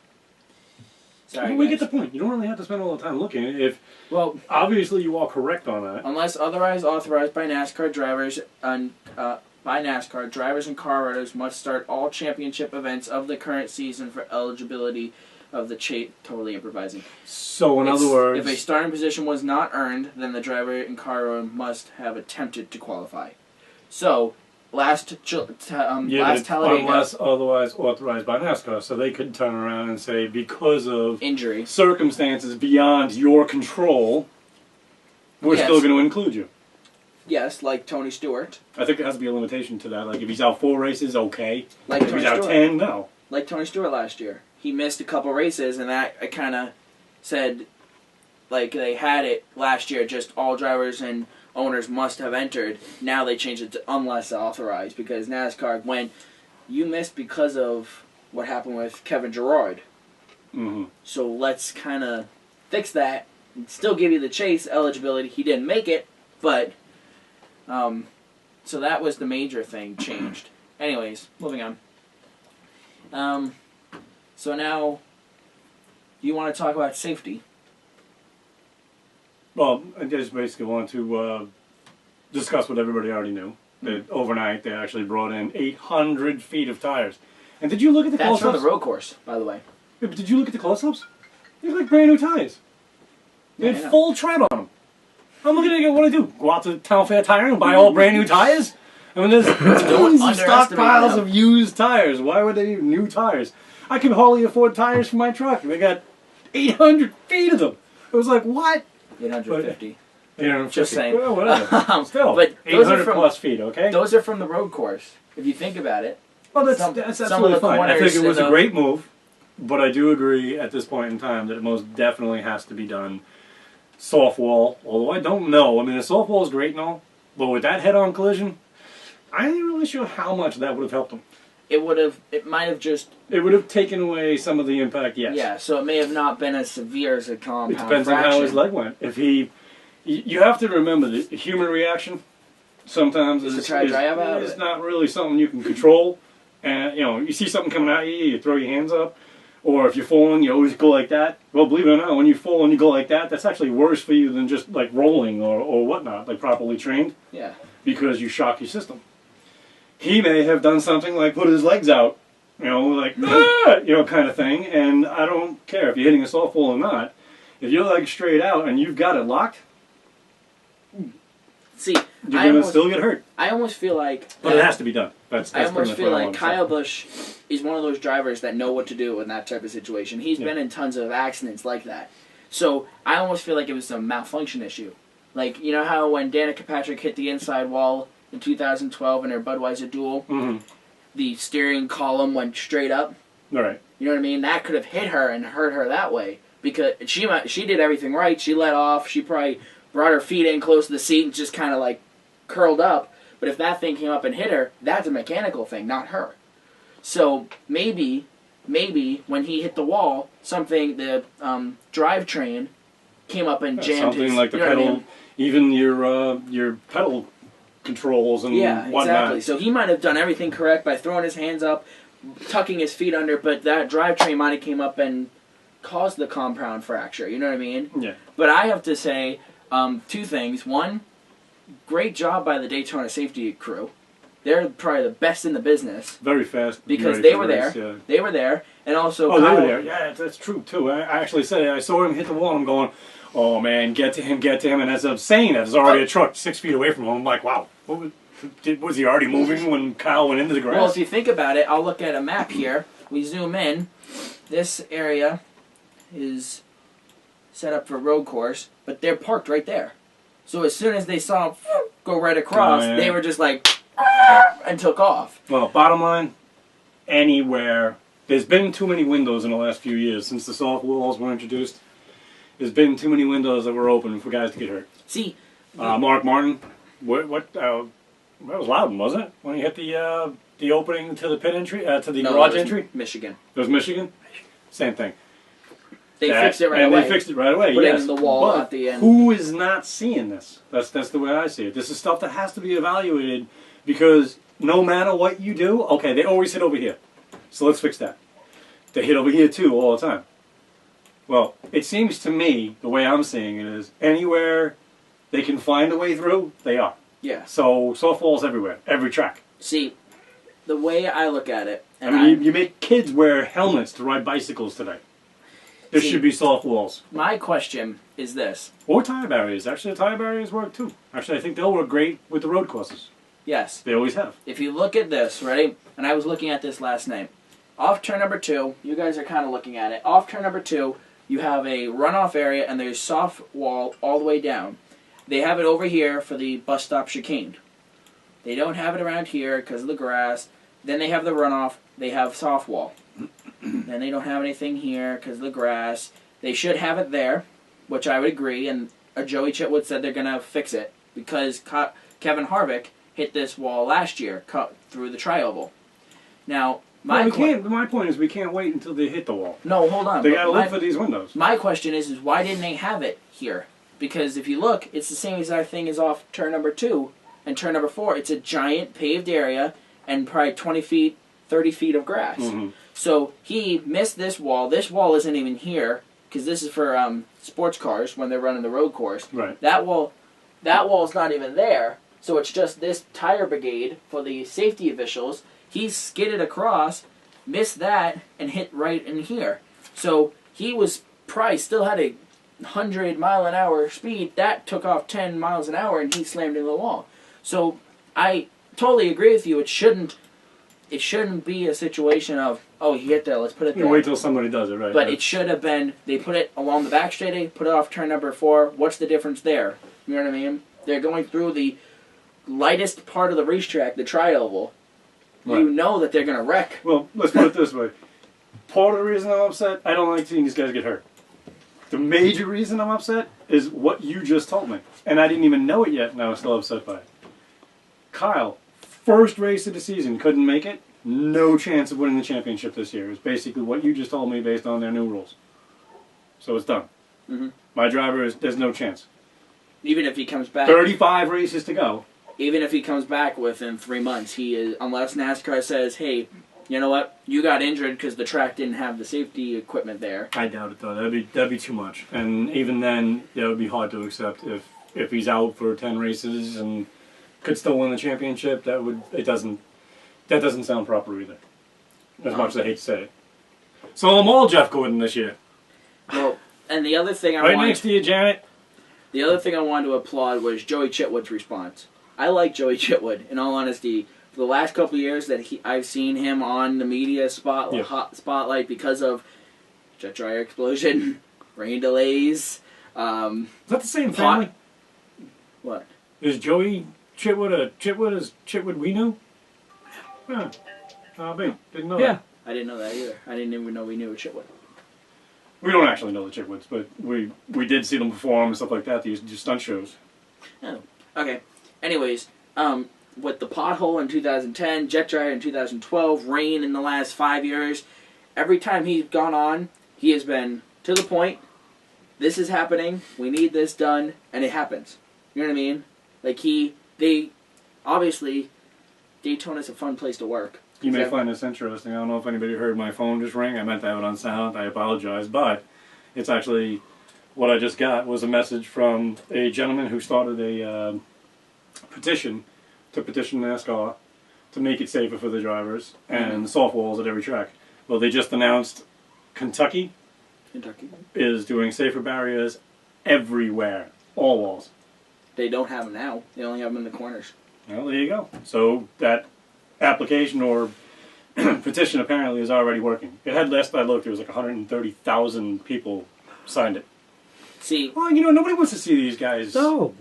Sorry, We guys. get the point. You don't really have to spend all the time looking. If Well, obviously you are correct on that. unless otherwise authorized by NASCAR, drivers and car riders must start all championship events of the current season for eligibility of the totally improvising. So in other words, if a starting position was not earned, then the driver and car rider must have attempted to qualify. So, last Talladega, unless otherwise authorized by NASCAR, so they could turn around and say because of injury. circumstances beyond your control, we're Yes. still going to include you. Yes, like Tony Stewart. I think there has to be a limitation to that. Like if he's out 4 races, okay. Like If Tony he's out Stewart. 10, no. Like Tony Stewart last year. He missed a couple races, and that I kind of said, like, they had it last year, just all drivers and owners must have entered. Now they changed it to unless authorized, because NASCAR, when you missed because of what happened with Kevin Gerard. Mm-hmm. So let's kind of fix that and still give you the chase eligibility. He didn't make it, but, so that was the major thing changed. Anyways, moving on. So now, you want to talk about safety? Well, I just basically want to discuss what everybody already knew. That overnight they actually brought in 800 feet of tires. And did you look at the That's from close-ups? the road course, by the way. Yeah, but did you look at the close-ups? They look like brand new tires. They Yeah, I had know. full tread on them. I'm looking at it, what do I do? Go out to Town Fair Tire and buy all brand new tires? I mean, there's tons of underestimate stockpiles them. of used tires. Why would they need new tires? I can hardly afford tires for my truck. They got 800 feet of them. It was like, what? 850. 850. Just saying. Well, whatever. Still, But those are 800 from- plus feet, okay? Those are from the road course, if you think about it. Well, that's some of absolutely the fine. I corners think it was and a the- great move, but I do agree at this point in time that it most definitely has to be done soft wall. Although I don't know. I mean, the soft wall is great and all, but with that head-on collision, I ain't really sure how much that would have helped him. It might have just, It would have taken away some of the impact, yes. yeah, so it may have not been as severe as a compound It depends fraction. on how his leg went. If you have to remember the human reaction sometimes Just to is try to drive out of it's it. not really something you can control. And you see something coming at you, you throw your hands up. Or if you're falling, you always go like that. Well, believe it or not, when you fall and you go like that, that's actually worse for you than just like rolling or whatnot, like properly trained, Yeah. because you shock your system. He may have done something like put his legs out You know, like, "Ah!" you know, kind of thing. And I don't care if you're hitting a softball or not. If you're like straight out and you've got it locked, See, you're going to still get hurt. I almost feel like... But it has to be done. That's I pretty almost much feel what I like want to say. Kyle Busch is one of those drivers that know what to do in that type of situation. He's been in tons of accidents like that. So I almost feel like it was a malfunction issue. Like, you know how when Danica Patrick hit the inside wall in 2012 in her Budweiser duel, the steering column went straight up? All right. You know what I mean? That could have hit her and hurt her that way. Because she did everything right. She let off. She probably brought her feet in close to the seat and just kind of like curled up. But if that thing came up and hit her, that's a mechanical thing, not her. So maybe when he hit the wall, the drivetrain came up and jammed something his... like the you know pedal, what I mean? even your pedal controls and whatnot. Exactly. So he might have done everything correct by throwing his hands up, tucking his feet under, but that drivetrain might have came up and caused the compound fracture. You know what I mean? Yeah. But I have to say two things. One, great job by the Daytona safety crew. They're probably the best in the business. Very fast. Because they were there. Yeah. They were there. And also Kyle, Kyle, they were there. Yeah, that's true, too. I actually said it. I saw him hit the wall. I'm going, oh, man, get to him. And as I'm saying that, there's already a truck 6 feet away from him. I'm like, wow. Was he already moving when Kyle went into the grass? Well, if you think about it, I'll look at a map here. We zoom in. This area is set up for road course, but they're parked right there. So as soon as they saw him go right across, they were just like, and took off. Well, bottom line, anywhere. There's been too many windows in the last few years since the soft walls were introduced. There's been too many windows that were open for guys to get hurt. See, Mark Martin, that was Loudon, wasn't it? When he hit the opening to the pit entry, to the garage entry? Michigan. It was Michigan? Same thing. They fixed it right away. They fixed it right away, Putting yes. the wall but at the end. Who is not seeing this? That's the way I see it. This is stuff that has to be evaluated because no matter what you do, okay, they always hit over here. So let's fix that. They hit over here too all the time. Well, it seems to me, the way I'm seeing it is, anywhere they can find a way through, they are. Yeah. So softballs everywhere, every track. See, the way I look at it, and I mean, you make kids wear helmets to ride bicycles today. There should be soft walls. My question is this. Or tire barriers. Actually, the tire barriers work too. Actually, I think they'll work great with the road courses. Yes. They always have. If you look at this, ready? And I was looking at this last night. Off turn number 2, you guys are kind of looking at it. Off turn number 2, you have a runoff area and there's soft wall all the way down. They have it over here for the bus stop chicane. They don't have it around here because of the grass. Then they have the runoff. They have soft wall. Then they don't have anything here because of the grass. They should have it there, which I would agree. And Joey Chitwood said they're going to fix it because Kevin Harvick hit this wall last year, cut through the tri-oval. Now, my point is we can't wait until they hit the wall. No, hold on. They got to look for these windows. My question is why didn't they have it here? Because if you look, it's the same exact thing as off turn number 2 and turn number 4. It's a giant paved area and probably 20 feet, 30 feet of grass. Mm-hmm. So he missed this wall. This wall isn't even here because this is for sports cars when they're running the road course. Right. That wall's not even there. So it's just this tire brigade for the safety officials. He skidded across, missed that, and hit right in here. So he was probably still had a 100-mile-an-hour speed. That took off 10 miles an hour, and he slammed into the wall. So I totally agree with you. It shouldn't be a situation of, oh, he hit there, let's put it there. You wait till somebody does it, right? But it should have been, they put it along the back straight, they put it off turn number 4. What's the difference there? You know what I mean? They're going through the lightest part of the racetrack, the tri-oval. Right. You know that they're going to wreck. Well, let's put it this way. Part of the reason I'm upset, I don't like seeing these guys get hurt. The major reason I'm upset is what you just told me. And I didn't even know it yet, and I was still upset by it. Kyle, first race of the season, couldn't make it. No chance of winning the championship this year. It's basically what you just told me based on their new rules. So it's done. Mm-hmm. My driver there's no chance. Even if he comes back. 35 races to go. Even if he comes back within 3 months, he is, unless NASCAR says, hey, you know what, you got injured because the track didn't have the safety equipment there. I doubt it, though. That'd be too much. And even then, that would be hard to accept if he's out for 10 races and could still win the championship. That doesn't sound proper either. as much as I hate to say it. So I'm all Jeff Gordon this year. Well, and the other thing Right next to you, Janet. The other thing I wanted to applaud was Joey Chitwood's response. I like Joey Chitwood, in all honesty. For the last couple of years that I've seen him on the media spotlight because of jet dryer explosion, rain delays. Is that the same family? What? Is Joey Chitwood a Chitwood as Chitwood we knew? Yeah. Didn't know that. I didn't know that either. I didn't even know we knew a Chitwood. We don't actually know the Chitwoods, but we did see them perform and stuff like that. They used to do stunt shows. Oh, okay. Anyways, with the pothole in 2010, jet dryer in 2012, rain in the last 5 years, every time he's gone on, he has been to the point, this is happening, we need this done, and it happens. You know what I mean? Like obviously, Daytona's a fun place to work. You may find this interesting. I don't know if anybody heard my phone just ring. I meant to have it on silent. I apologize. But it's actually, what I just got was a message from a gentleman who started a petition to petition NASCAR to make it safer for the drivers and soft walls at every track. Well, they just announced Kentucky is doing safer barriers everywhere. All walls. They don't have them now. They only have them in the corners. Well, there you go. So that application or petition apparently is already working. It had, last I looked, it was like 130,000 people signed it. See, well, nobody wants to see these guys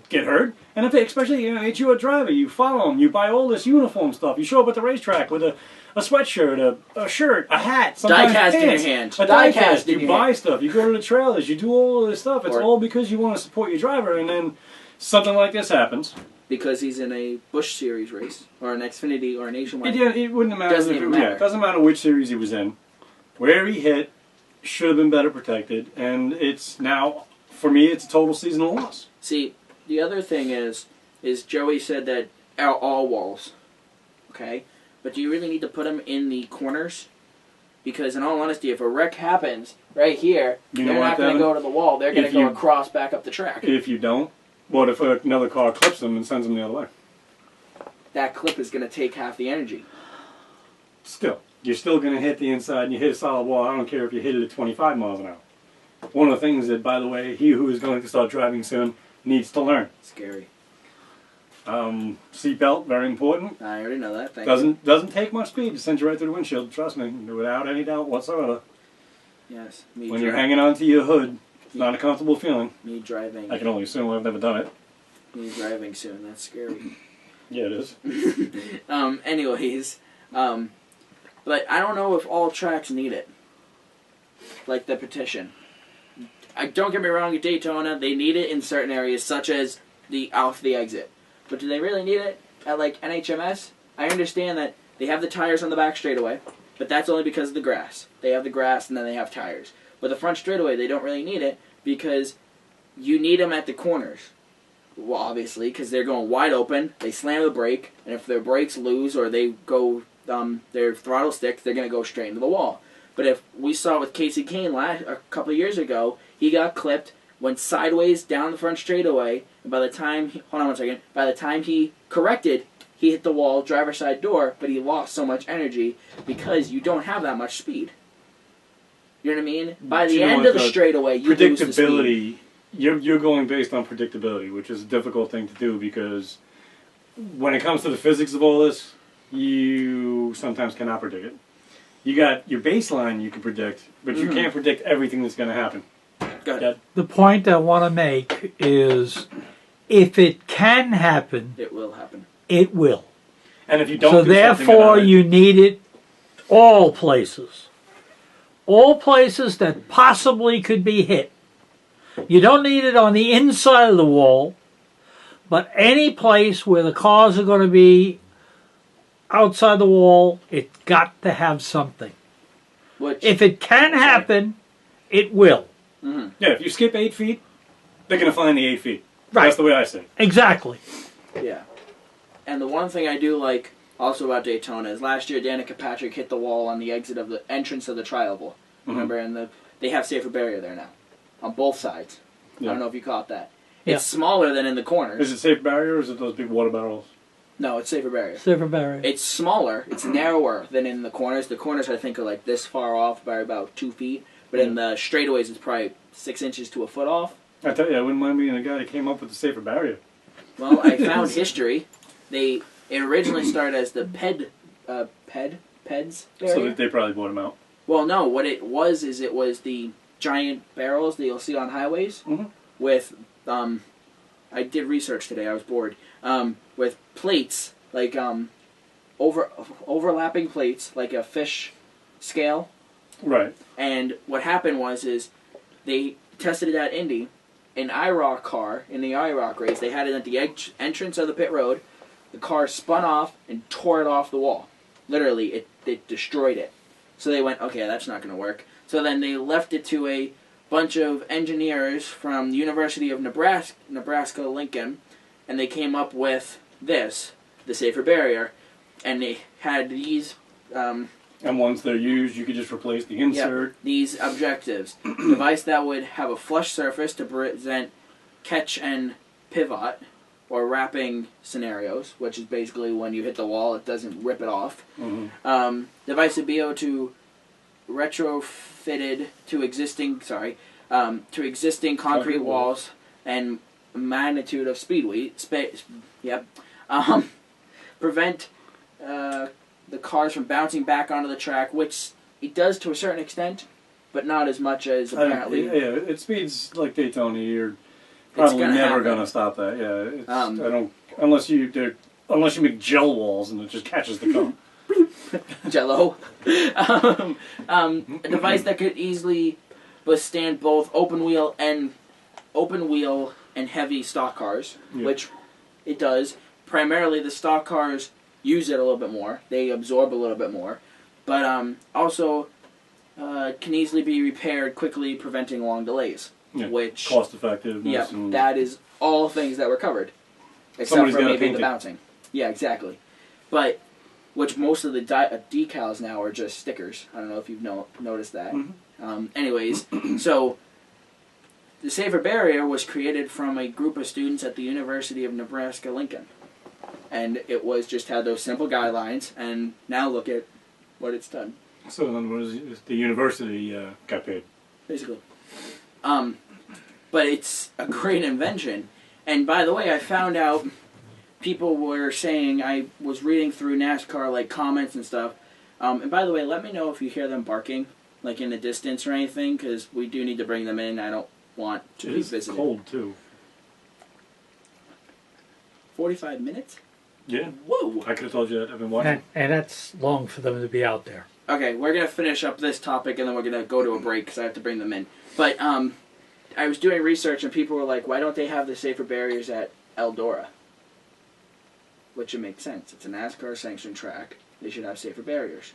get hurt. And if they, especially, if you're a driver, you follow them, you buy all this uniform stuff, you show up at the racetrack with a sweatshirt, a shirt, a hat, sometimes die-cast pants, in your hand. a die-cast, you buy stuff, you go to the trailers, you do all of this stuff. It's all because you want to support your driver, and then something like this happens. Because he's in a Busch Series race, or an Xfinity, or a Nationwide. It wouldn't matter. Doesn't even matter. It doesn't matter which series he was in. Where he hit should have been better protected, and it's now, for me, it's a total seasonal loss. See, the other thing is Joey said that all walls, okay? But do you really need to put them in the corners? Because in all honesty, if a wreck happens right here, they're not going to go to the wall. They're going to go across back up the track. If you don't, what if another car clips them and sends them the other way? That clip is going to take half the energy. Still, you're still going to hit the inside and you hit a solid wall. I don't care if you hit it at 25 miles an hour. One of the things that, by the way, he who is going to start driving soon needs to learn. Scary. Seatbelt, very important. I already know that. Thank you. Doesn't take much speed to send you right through the windshield. Trust me, without any doubt whatsoever. Yes. When you're hanging onto your hood, it's not a comfortable feeling. Me driving. I can only assume. I've never done it. Me driving soon. That's scary. Yeah, it is. Anyways, but I don't know if all tracks need it. Like the petition. Don't get me wrong, at Daytona, they need it in certain areas, such as off the exit. But do they really need it at, like, NHMS? I understand that they have the tires on the back straightaway, but that's only because of the grass. They have the grass, and then they have tires. But the front straightaway, they don't really need it, because you need them at the corners. Well, obviously, because they're going wide open, they slam the brake, and if their brakes lose or they go, their throttle sticks, they're going to go straight into the wall. But if we saw with Casey Kane a couple of years ago, he got clipped, went sideways down the front straightaway, and by the time he corrected, he hit the wall, driver's side door, but he lost so much energy because you don't have that much speed. You know what I mean? By the end of the straightaway, you lose the speed. You're going based on predictability, which is a difficult thing to do because when it comes to the physics of all this, you sometimes cannot predict it. You got your baseline you can predict, but you can't predict everything that's going to happen. Go ahead. The point I want to make is if it can happen, it will happen. It will. And if you don't, so therefore you need it all places. All places that possibly could be hit. You don't need it on the inside of the wall, but any place where the cars are going to be outside the wall, it's got to have something. If it can happen, it will. Mm-hmm. Yeah, if you skip 8 feet, they're going to find the 8 feet. Right. That's the way I see it. Exactly. Yeah. And the one thing I do like also about Daytona is last year Danica Patrick hit the wall on the exit of the entrance of the tri-oval. Remember, and they have safer barrier there now. On both sides. Yeah. I don't know if you caught that. It's smaller than in the corners. Is it safe barrier or is it those big water barrels? No, it's safer barrier. Safer barrier. It's smaller. It's narrower than in the corners. The corners, I think, are like this far off by about 2 feet. But in the straightaways, it's probably 6 inches to a foot off. I tell you, I wouldn't mind being the guy that came up with the safer barrier. Well, I found history. It originally started as the PEDS barrier. So they probably bought them out. Well, no. What it was is it was the giant barrels that you'll see on highways with, I did research today, I was bored, with plates, like overlapping plates, like a fish scale. Right. And what happened is they tested it at Indy. An IROC car, in the IROC race, they had it at the entrance of the pit road. The car spun off and tore it off the wall. Literally, it destroyed it. So they went, okay, that's not going to work. So then they left it to a bunch of engineers from the University of Nebraska Lincoln, and they came up with this, the safer barrier. And they had these... and once they're used, you could just replace the insert. Yep, these objectives. Device that would have a flush surface to present catch and pivot, or wrapping scenarios, which is basically when you hit the wall, it doesn't rip it off. Device would be able to retrofitted to existing concrete walls and magnitude of prevent the cars from bouncing back onto the track, which it does to a certain extent, but not as much as apparently. It speeds like Daytona. You're probably never going to stop that. Yeah, it's, I don't unless you make gel walls and it just catches the car. Jello. A device that could easily withstand both open wheel and heavy stock cars, which it does. Primarily, the stock cars use it a little bit more. They absorb a little bit more. But also can easily be repaired quickly, preventing long delays. Yeah. Which cost effectiveness. Yeah, that is all things that were covered. Except for maybe the bouncing. Yeah, exactly. But which most of the decals now are just stickers. I don't know if you've noticed that. Anyways, so the safer barrier was created from a group of students at the University of Nebraska Lincoln. And it was just had those simple guidelines, and now look at what it's done. So in other words, the university got paid. Basically. But it's a great invention. And by the way, I found out people were saying, I was reading through NASCAR like comments and stuff. And by the way, let me know if you hear them barking, like in the distance or anything, because we do need to bring them in. I don't want to be visited. It's cold too. 45 minutes? Yeah. Whoa! I could have told you that. I've been watching. And that's long for them to be out there. Okay, we're going to finish up this topic and then we're going to go to a break because I have to bring them in. But I was doing research and people were like, why don't they have the safer barriers at Eldora? Which would make sense. It's a NASCAR sanctioned track. They should have safer barriers.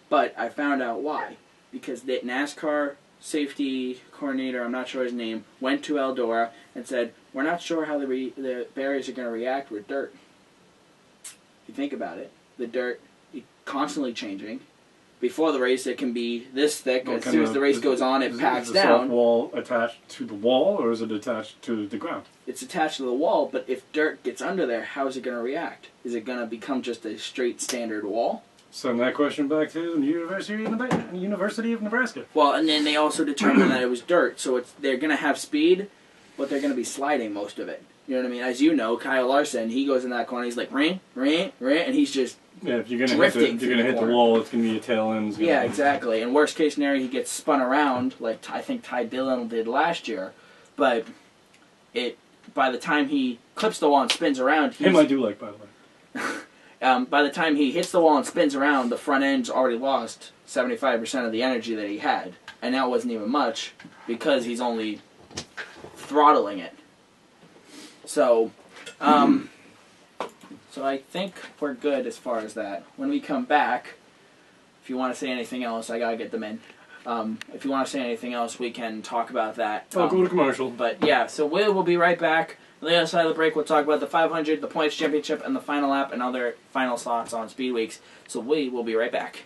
But I found out why. Because the NASCAR safety coordinator, I'm not sure his name, went to Eldora and said, we're not sure how the barriers are going to react with dirt. If you think about it, the dirt is constantly changing. Before the race, it can be this thick. As soon as the race goes on, it packs down. Is the wall attached to the wall, or is it attached to the ground? It's attached to the wall, but if dirt gets under there, how is it going to react? Is it going to become just a straight standard wall? Send that question back to the University of Nebraska. Well, and then they also determined that it was dirt, so they're going to have speed, but they're going to be sliding most of it. You know what I mean? As you know, Kyle Larson, he goes in that corner, he's like, ring, and he's just if you're going to hit the wall, it's going to be a tail end. Yeah, exactly. And worst case scenario, he gets spun around, like I think Ty Dillon did last year. But by the time he clips the wall and spins around... Him I do like, by the way. By the time he hits the wall and spins around, the front end's already lost 75% of the energy that he had. And that wasn't even much, because he's only throttling it. So, so I think we're good as far as that. When we come back, if you want to say anything else, I gotta get them in. If you want to say anything else, we can talk about that. I'll go to commercial. But yeah, so we'll be right back. On the other side of the break, we'll talk about the 500, the Points Championship, and the final lap, and other final thoughts on Speedweeks. So we will be right back.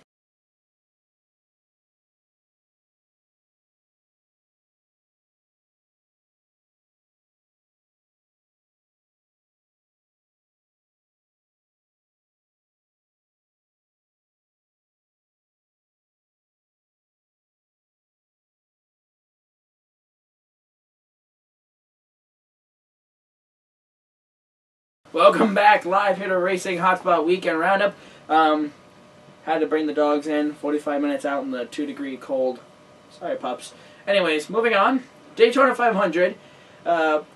Welcome back, live here to Racing Hotspot Weekend Roundup. Had to bring the dogs in, 45 minutes out in the 2-degree cold. Sorry, pups. Anyways, moving on. Daytona 500.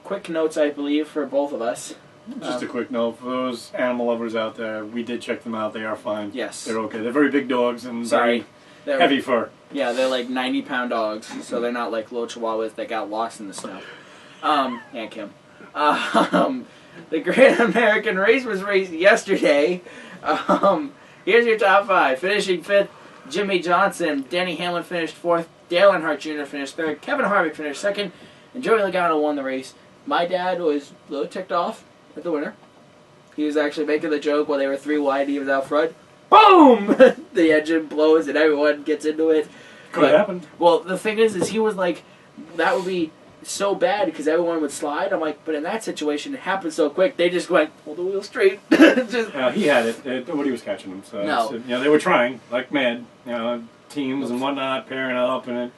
Quick notes, I believe, for both of us. Just a quick note for those animal lovers out there. We did check them out. They are fine. Yes. They're okay. They're very big dogs and Sorry. very heavy fur. Yeah, they're like 90-pound dogs, so they're not like little chihuahuas that got lost in the snow. And Kim. The Great American Race was raced yesterday. Here's your top 5. Finishing 5th, Jimmy Johnson. Denny Hamlin finished 4th. Dale Earnhardt Jr. finished 3rd. Kevin Harvick finished 2nd. And Joey Logano won the race. My dad was a little ticked off at the winner. He was actually making the joke while they were 3 wide, he was out front. Boom! The engine blows and everyone gets into it. Could have happened. Well, the thing is he was like, that would be so bad because everyone would slide. I'm like, but in that situation, it happened so quick. They just went, hold the wheel straight. Just, He had it. Nobody was catching him. So No. they were trying like mad. Teams and whatnot pairing up, and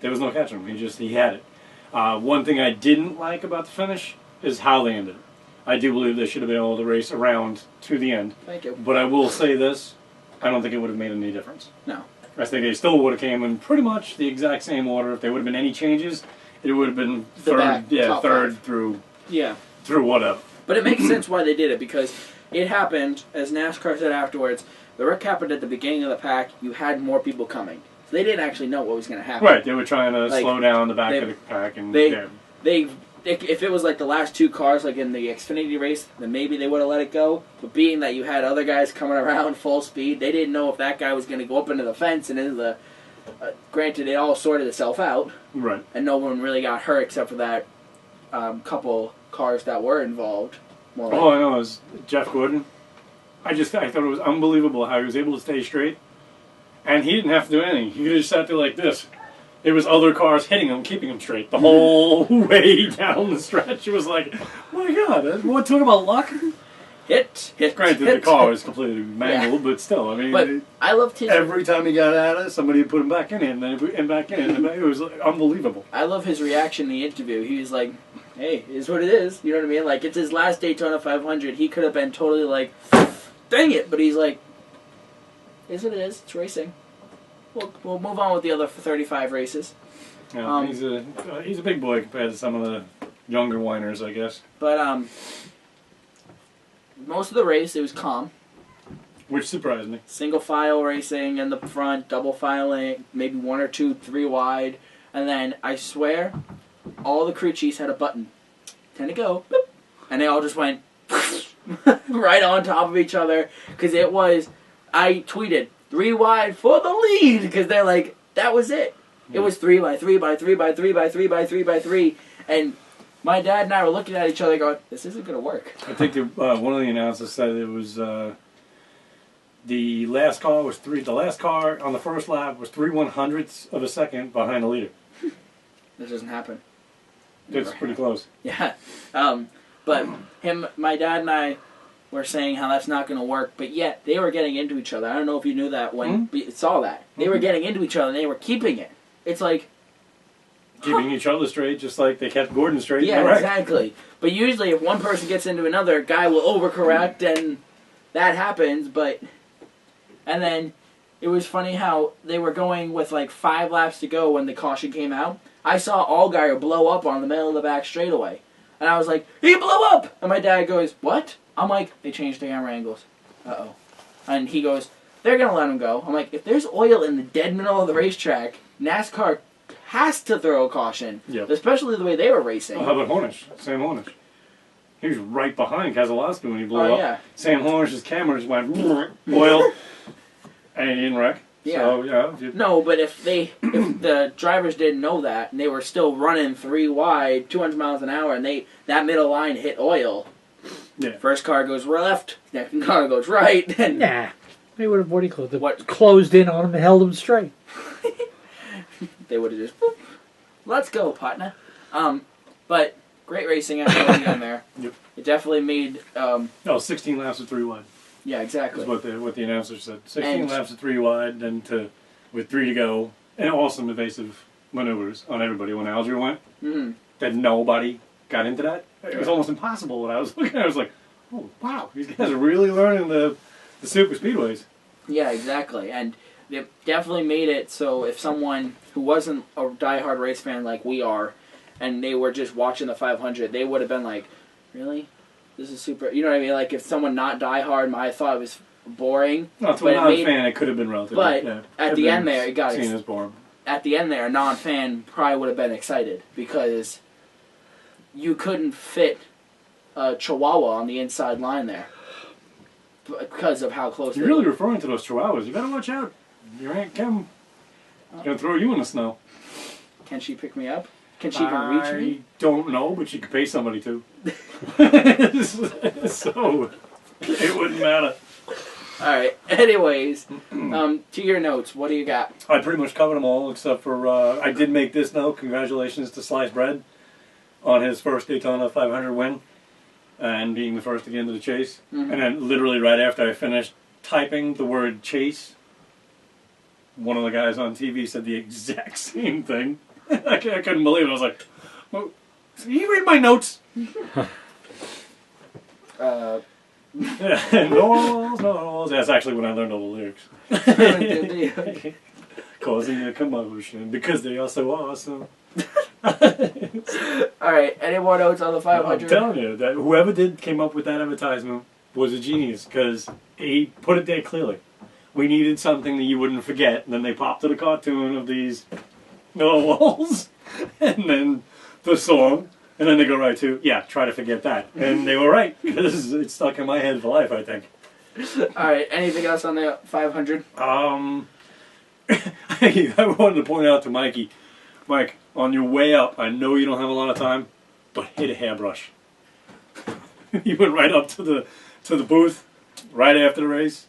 there was no catching him. He had it. One thing I didn't like about the finish is how they ended it. I do believe they should have been able to race around to the end. Thank you. But I will say this: I don't think it would have made any difference. No. I think they still would have came in pretty much the exact same order. If there would have been any changes, it would have been third through whatever. But it makes sense why they did it because it happened, as NASCAR said afterwards, the wreck happened at the beginning of the pack. You had more people coming. So they didn't actually know what was going to happen. Right, they were trying to slow down the back of the pack. And if it was like the last 2 cars, like in the Xfinity race, then maybe they would have let it go. But being that you had other guys coming around full speed, they didn't know if that guy was going to go up into the fence and into the... granted, it all sorted itself out. Right. And no one really got hurt except for that couple cars that were involved. All I know is Jeff Gordon. I thought it was unbelievable how he was able to stay straight. And he didn't have to do anything. He just sat there like this. It was other cars hitting him, keeping him straight the whole way down the stretch. It was like, oh my God, what talking about luck? Hit. Granted, the car was completely mangled, but still, I mean, but I loved his. Every time he got at it, somebody would put him back in, and then back in, and it was unbelievable. I love his reaction in the interview. He was like, "Hey, it is what it is." You know what I mean? Like it's his last Daytona 500. He could have been totally like, "Dang it!" But he's like, "Is what it is. It's racing." We'll move on with the other 35 races. Yeah, he's a big boy compared to some of the younger whiners, I guess. But most of the race it was calm. Which surprised me. Single file racing in the front, double filing, maybe 1 or 2, 3 wide, and then I swear, all the crew chiefs had a button. 10 to go, boop, and they all just went right on top of each other because it was. I tweeted 3 wide for the lead because they're like that was it. It was 3 by 3 by 3 by 3 by 3 by 3 by 3, and my dad and I were looking at each other going, "This isn't going to work." I think one of the announcers said it was the last car was the last car on the first lap was 3/100ths of a second behind the leader. This doesn't happen. It's pretty close. Yeah, but my dad and I were saying how that's not going to work, but yet they were getting into each other. I don't know if you knew that when you saw that. They were getting into each other and they were keeping it. It's like... Keeping each other straight, just like they kept Gordon straight. Yeah, exactly. But usually if one person gets into another, a guy will overcorrect and that happens, but... And then it was funny how they were going with like 5 laps to go when the caution came out. I saw Allgaier blow up on the middle of the back straightaway. And I was like, he blew up! And my dad goes, what? I'm like, they changed the camera angles. Uh-oh. And he goes, they're going to let him go. I'm like, if there's oil in the dead middle of the racetrack, NASCAR has to throw a caution. Yep. Especially the way they were racing. Oh, how about Hornish? Sam Hornish. He was right behind Keselowski when he blew up. Yeah. Sam Hornish's camera just went oil, and he didn't wreck. Yeah. So, yeah. No, but if the drivers didn't know that, and they were still running 3 wide, 200 miles an hour, and that middle line hit oil, first car goes left, second car goes right. And nah. They would have closed in on him and held him straight. They would have just, boop, let's go, partner. But great racing after on there. Yep. It definitely made... 16 laps of 3 wide. Yeah, exactly. That's what the announcer said. 16 laps of 3 wide, then with 3 to go, and awesome evasive maneuvers on everybody. When Alger went, that nobody got into that. It was almost impossible when I was looking at it. I was like, Oh, wow, these guys are really learning the super speedways. Yeah, exactly. And they definitely made it so if someone who wasn't a diehard race fan like we are, and they were just watching the 500, they would have been like, really? This is super... You know what I mean? Like, if someone not diehard might have thought it was boring. No, to a non-fan, it could have been relatively... But yeah, at the end there, it got... seen as boring. At the end there, a non-fan probably would have been excited because you couldn't fit a Chihuahua on the inside line there because of how close You're they really were. referring to those Chihuahuas. You better watch out. Your Aunt Kim is going to throw you in the snow. Can she pick me up? Can she even reach me? I don't know, but she could pay somebody to. So, it wouldn't matter. Alright, anyways, to your notes, what do you got? I pretty much covered them all, except for, I did make this note. Congratulations to Sliced Bread on his first Daytona 500 win and being the first at the end of the chase. Mm-hmm. And then literally right after I finished typing the word chase, one of the guys on TV said the exact same thing. I couldn't believe it. I was like, well, can you read my notes? No. That's actually when I learned all the lyrics. Causing a commotion because they are so awesome. Alright, any more notes on the 500? I'm telling you, that whoever came up with that advertisement was a genius because he put it there clearly. We needed something that you wouldn't forget, and then they popped to the cartoon of these walls, and then the song, and then they go right to, yeah, try to forget that. And they were right, because it stuck in my head for life, I think. Alright, anything else on the 500? I wanted to point out to Mikey, Mike, on your way up, I know you don't have a lot of time, but hit a hairbrush. He went right up to the booth, right after the race.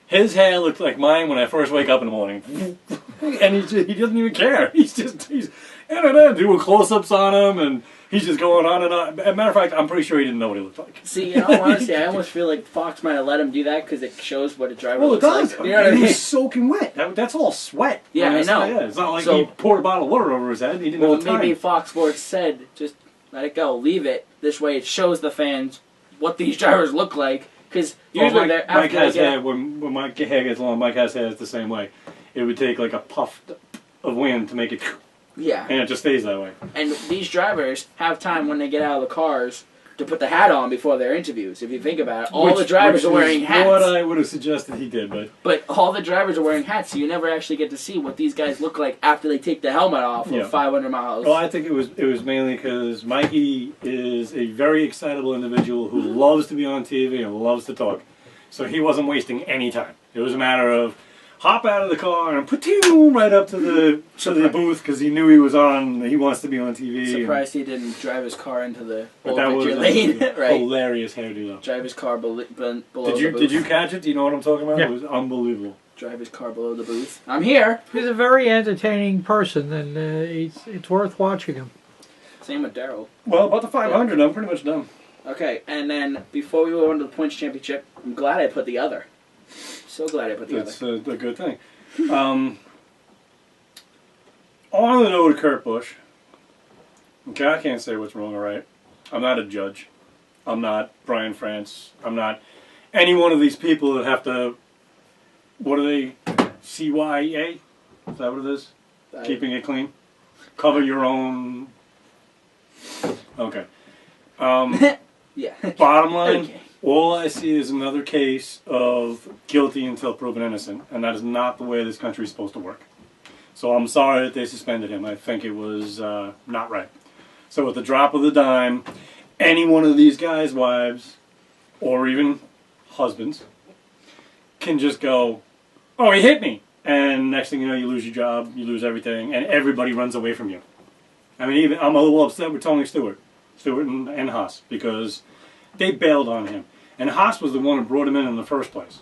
His hair looked like mine when I first wake up in the morning. And he doesn't even care. He's doing close-ups on him, and he's just going on and on. As a matter of fact, I'm pretty sure he didn't know what he looked like. See, in all honesty, I almost feel like Fox might have let him do that because it shows what a driver Well, it looks does. like. You know what I He mean? was soaking wet. That's all sweat. Yeah, I know. Yeah, it's not like So- he poured a bottle of water over his head. He didn't Well, have time. maybe Fox Sports said, just let it go, leave it. This way it shows the fans what these drivers look like. Because usually they're Mike after has they get... hair, when my hair gets long, Mike has hair the same way. It would take like a puff of wind to make it, Yeah. and it just stays that way. And these drivers have time when they get out of the cars to put the hat on before their interviews. If you think about it, all the drivers are wearing hats. What I would have suggested he did, But all the drivers are wearing hats, so you never actually get to see what these guys look like after they take the helmet off Yeah. of 500 miles. well, I think it was mainly because Mikey is a very excitable individual who loves to be on TV and loves to talk. So he wasn't wasting any time. It was a matter of hop out of the car and put right up to the booth because he knew he was on. He wants to be on TV. Surprised he didn't drive his car into the But that was lane. a Right. hilarious hairdo though. Drive his car below the booth. Did you catch it? Do you know what I'm talking about? Yeah. It was unbelievable. Drive his car below the booth. I'm here. He's a very entertaining person, and it's worth watching him. Same with Daryl. Well, about the 500, I'm pretty much done. Okay, and then before we go on to the points championship, I'm glad I put the other. So glad I put the That's other. a good thing. On the note of Kurt Busch, okay, I can't say what's wrong or right. I'm not a judge. I'm not Brian France. I'm not any one of these people that have to, what are they, CYA? Is that what it is? Keeping it clean? Cover your own... Okay. Yeah. Bottom line, Okay. all I see is another case of guilty until proven innocent, and that is not the way this country is supposed to work. So I'm sorry that they suspended him. I think it was not right. So at the drop of the dime, any one of these guys' wives, or even husbands, can just go, oh, he hit me! And next thing you know, you lose your job, you lose everything, and everybody runs away from you. I mean, I'm a little upset with Tony Stewart and Haas, because they bailed on him. And Haas was the one who brought him in the first place.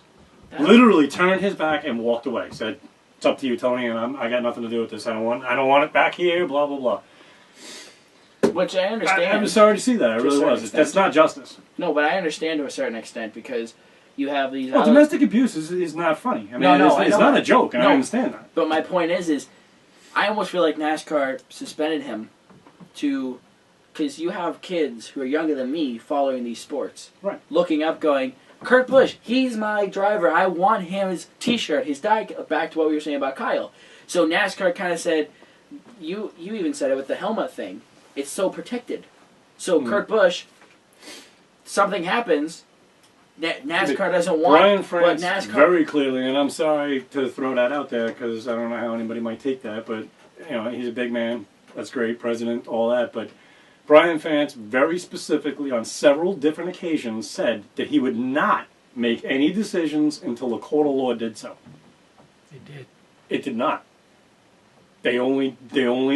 Literally turned his back and walked away. Said, it's up to you, Tony, and I got nothing to do with this. I don't want it back here, blah, blah, blah. Which I understand. I'm sorry to see that. I really was. That's not justice. No, but I understand to a certain extent because you have these... Well, domestic abuse is not funny. I mean, it's not a joke, and I understand that. But my point is I almost feel like NASCAR suspended him to because you have kids who are younger than me following these sports. Right. Looking up going, Kurt Busch, he's my driver. I want him, his t-shirt, his die, back to what we were saying about Kyle. So NASCAR kind of said, you even said it with the helmet thing. It's so protected. So Kurt Busch, something happens, NASCAR doesn't want Brian France but NASCAR very clearly, and I'm sorry to throw that out there because I don't know how anybody might take that, but he's a big man. That's great, president, all that. But Brian France very specifically on several different occasions said that he would not make any decisions until a court of law did so. They did. It did not. They only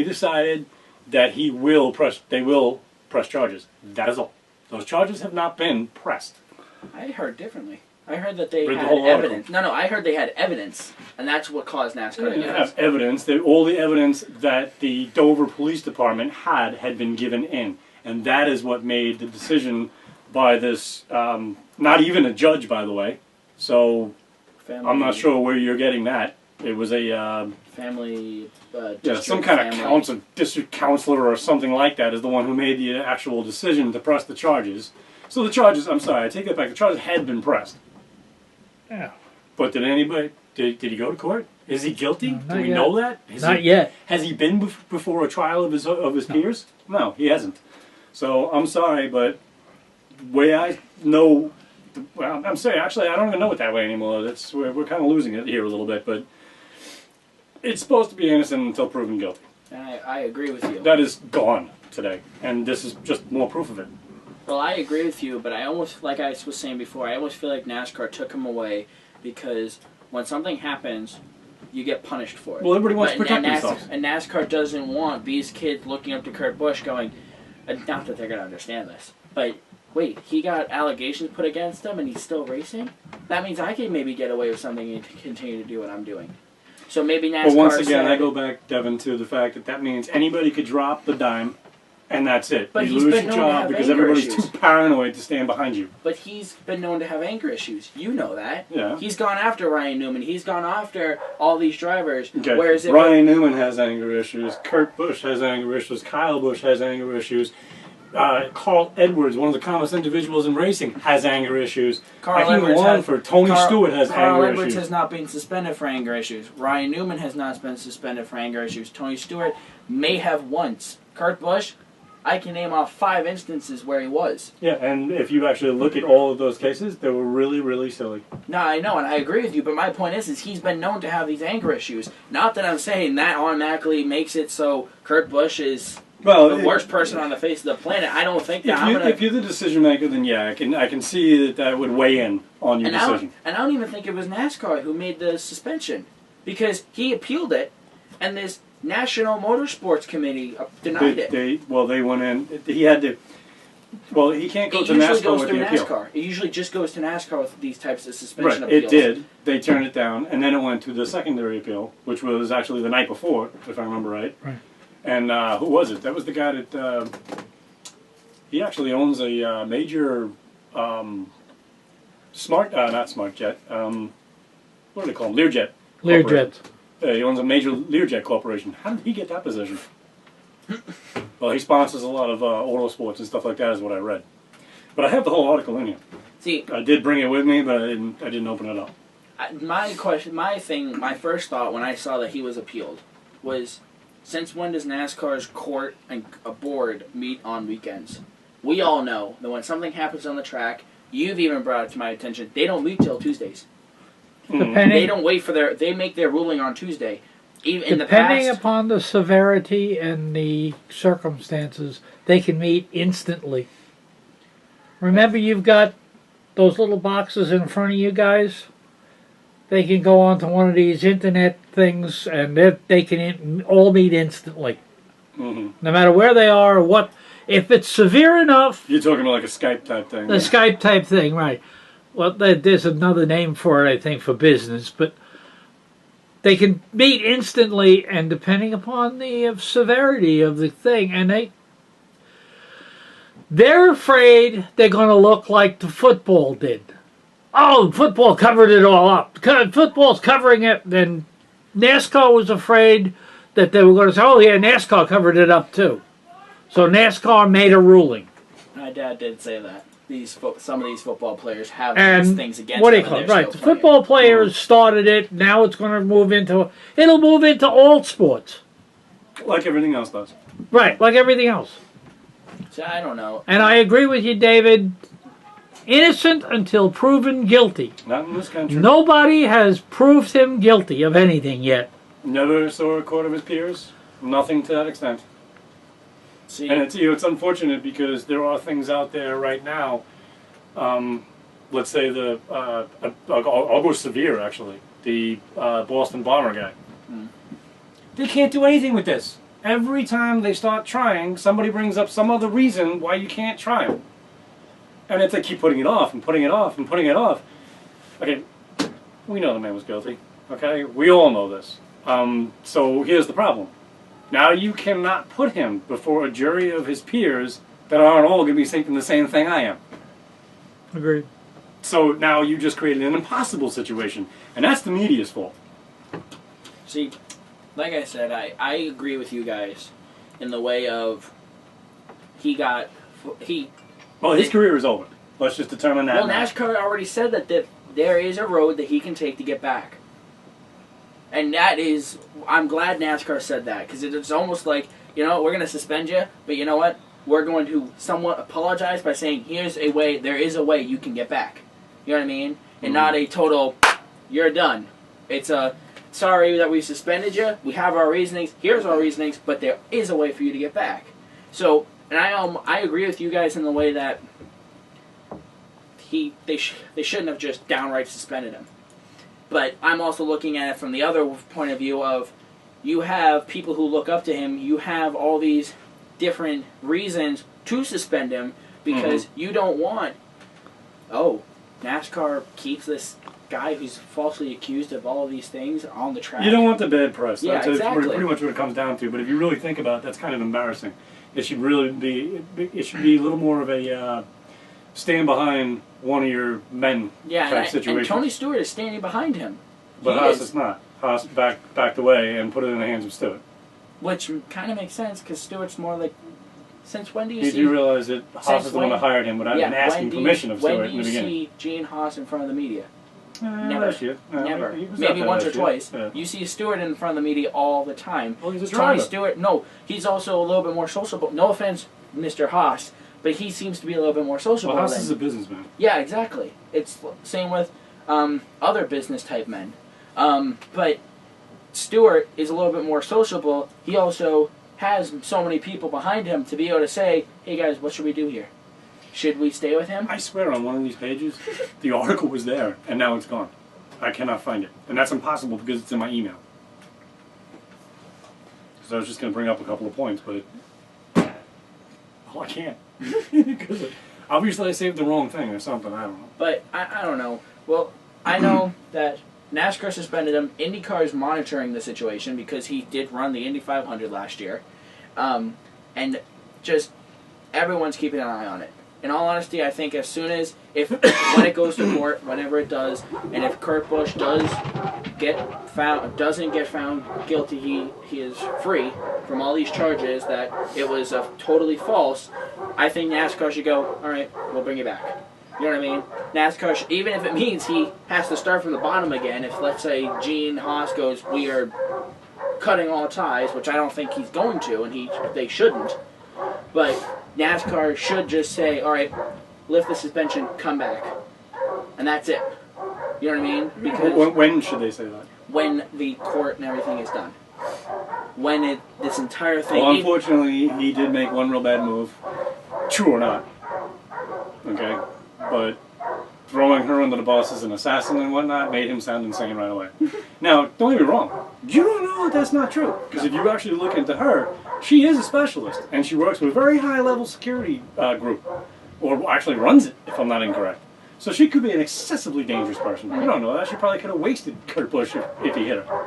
decided that they will press charges. That is all. Those charges have not been pressed. I heard differently. I heard that they Read the had whole article. evidence. No, I heard they had evidence, and that's what caused NASCAR to They get us. have evidence. All the evidence that the Dover Police Department had been given in, and that is what made the decision by this. Not even a judge, by the way. So I'm not sure where you're getting that. It was a family. Some kind of district counselor or something like that is the one who made the actual decision to press the charges. So the charges, I'm sorry, I take that back. The charges had been pressed. Yeah. But did he go to court? Is he guilty? No, Do we yet. know that? Not yet. Has he been before a trial of his peers? No, he hasn't. So I'm sorry, but way I know, well, I'm sorry. Actually, I don't even know it that way anymore. We're kind of losing it here a little bit, but it's supposed to be innocent until proven guilty. And I agree with you. That is gone today, and this is just more proof of it. Well, I agree with you, but I almost, like I was saying before, I almost feel like NASCAR took him away because when something happens, you get punished for it. Well, everybody wants to protect and themselves. And NASCAR doesn't want these kids looking up to Kurt Busch going, not that they're going to understand this, but wait, he got allegations put against him and he's still racing? That means I can maybe get away with something and continue to do what I'm doing. So maybe NASCAR But once again, said, I go back, Devin, to the fact that means anybody could drop the dime, and that's it. But you he's lose been your known to job have because anger everybody's issues. too paranoid to stand behind you. But he's been known to have anger issues. You know that. Yeah. He's gone after Ryan Newman. He's gone after all these drivers. Okay. Whereas if Ryan Newman has anger issues. Kurt Busch has anger issues. Kyle Busch has anger issues. Carl Edwards, one of the calmest individuals in racing, has anger issues. Carl Edwards Tony Stewart has Carl anger Edwards issues. has not been suspended for anger issues. Ryan Newman has not been suspended for anger issues. Tony Stewart may have once. Kurt Busch, I can name off 5 instances where he was. Yeah, and if you actually look at all of those cases, they were really, really silly. No, I know, and I agree with you, but my point is he's been known to have these anger issues. Not that I'm saying that automatically makes it so Kurt Busch is the worst person on the face of the planet. I don't think that. If you're the decision maker, then yeah, I can see that would weigh in on your decision. And I don't even think it was NASCAR who made the suspension, because he appealed it, and this National Motorsports Committee denied it. They went in. He had to. Well, he can't go to NASCAR with the appeal. NASCAR. It usually just goes to NASCAR with these types of suspension Right, appeals. it did. They turned it down, and then it went to the secondary appeal, which was actually the night before, if I remember right. Right. And who was it? That was the guy that he actually owns a major not smart jet. What do they call them? Learjet. Learjet. Yeah, he owns a major Learjet corporation. How did he get that position? Well, he sponsors a lot of auto sports and stuff like that, is what I read. But I have the whole article in here. See, I did bring it with me, but I didn't open it up. my first thought when I saw that he was appealed was, since when does NASCAR's court and a board meet on weekends? We all know that when something happens on the track, you've even brought it to my attention, they don't meet till Tuesdays. They don't wait for they make their ruling on Tuesday. Even in the Depending past, upon the severity and the circumstances, they can meet instantly. Remember, you've got those little boxes in front of you guys? They can go onto one of these internet things, and they can all meet instantly. Mm-hmm. No matter where they are or what. If it's severe enough... You're talking about like a Skype type thing. The Skype type thing, right. Well, there's another name for it, I think, for business, but they can meet instantly, and depending upon the severity of the thing, and they're afraid they're going to look like the football did. Oh, football covered it all up. Football's covering it. Then NASCAR was afraid that they were going to say, oh, yeah, NASCAR covered it up too. So NASCAR made a ruling. My dad did say that. Some of these football players have And these things against what do you them. call and it? they're Right, the still playing. football players started it. Now it's going to move into. It'll move into all sports. Like everything else does. Right, like everything else. So I don't know. And I agree with you, David. Innocent until proven guilty. Not in this country. Nobody has proved him guilty of anything yet. Never saw a court of his peers. Nothing to that extent. See, And it's unfortunate because there are things out there right now. Let's say I'll go severe actually. The Boston Bomber guy. They can't do anything with this. Every time they start trying, somebody brings up some other reason why you can't try them. And if they keep putting it off and putting it off and putting it off, okay, we know the man was guilty. Okay, we all know this. So here's the problem. Now you cannot put him before a jury of his peers that aren't all going to be thinking the same thing I am. Agreed. So now you just created an impossible situation, and that's the media's fault. see, like I said, I agree with you guys in the way of Well, his career is over. Let's just determine that. Well, now. NASCAR already said that there is a road that he can take to get back. And that is, I'm glad NASCAR said that, because it's almost like, we're going to suspend you, but you know what? We're going to somewhat apologize by saying, there is a way you can get back. You know what I mean? And not a total, you're done. It's a, sorry that we suspended you, we have our reasonings, here's our reasonings, but there is a way for you to get back. So, and I agree with you guys in the way that they shouldn't have just downright suspended him. But I'm also looking at it from the other point of view of, you have people who look up to him, you have all these different reasons to suspend him, because you don't want, NASCAR keeps this guy who's falsely accused of all of these things on the track. You don't want the bad press. Yeah, That's exactly. pretty much what it comes down to. But if you really think about it, that's kind of embarrassing. It should really be. It should be a little more of a stand behind one of your men type situation. And Tony Stewart is standing behind him. But He Haas is not. Haas backed away and put it in the hands of Stewart. Which kind of makes sense, because Stewart's more like, since when do you You see... do realize that Haas is the one that hired him without even asking permission of Stewart in the beginning. When do you see Gene Haas in front of the media? Never. Last year. Never. He was out Maybe there once or last year. twice. Yeah. You see Stewart in front of the media all the time. Well, he's a Tony driver. Stewart, no, he's also a little bit more sociable. No offense, Mr. Haas, but he seems to be a little bit more sociable. Well, Haas than- is a businessman. Yeah, exactly. It's same with other business type men. But Stewart is a little bit more sociable. He also has so many people behind him to be able to say, hey guys, what should we do here? Should we stay with him? I swear on one of these pages, the article was there, and now it's gone. I cannot find it. And that's impossible because it's in my email. So I was just going to bring up a couple of points, but I can't. Because obviously I saved the wrong thing or something, I don't know. But I don't know. Well, I know that NASCAR suspended him. IndyCar is monitoring the situation because he did run the Indy 500 last year. And just everyone's keeping an eye on it. In all honesty, I think as soon as, when it goes to court, whenever it does, and if Kurt Busch doesn't get found guilty, he is free from all these charges that it was totally false, I think NASCAR should go, all right, we'll bring you back. You know what I mean? NASCAR, even if it means he has to start from the bottom again, if let's say Gene Haas goes, we are cutting all ties, which I don't think he's going to, and they shouldn't, but NASCAR should just say, all right, lift the suspension, come back. And that's it. You know what I mean? Because When should they say that? when the court and everything is done. When this entire thing... Well, unfortunately, he did make one real bad move. True or not. Okay? But throwing her under the bus as an assassin and whatnot made him sound insane right away. Now, don't get me wrong. You don't know that that's not true. Because if you actually look into her, she is a specialist. And she works with a very high-level security group. Or actually runs it, if I'm not incorrect. So she could be an excessively dangerous person. You don't know that. She probably could have wasted Kurt Busch if he hit her.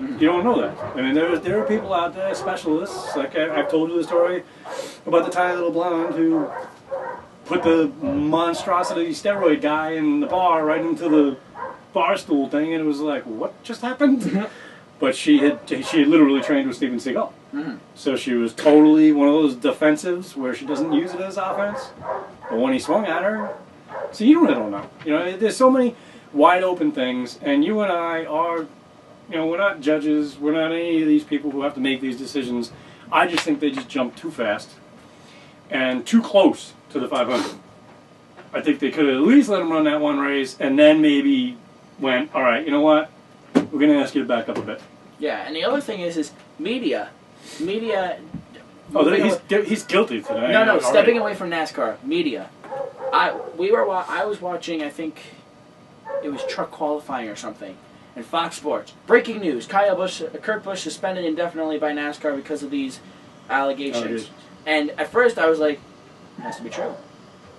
You don't know that. I mean, there are people out there, specialists, like I've told you the story about the tiny little blonde who put the monstrosity steroid guy in the bar right into the bar stool thing, and it was like, what just happened? but she had literally trained with Steven Seagal. Mm-hmm. So she was totally one of those defensives where she doesn't use it as offense. But when he swung at her, so you really don't know. You know, there's so many wide open things, and you and I are, you know, we're not judges. We're not any of these people who have to make these decisions. I just think they just jumped too fast and too close to the 500. I think they could have at least let him run that one race, and then maybe went, all right, you know what? We're going to ask you to back up a bit. Yeah, and the other thing is media. Oh, he's guilty today. No, already. stepping away from NASCAR. Media. I was watching, I think it was truck qualifying or something, and Fox Sports. Breaking news: Kurt Busch suspended indefinitely by NASCAR because of these allegations. And at first I was like, it has to be true.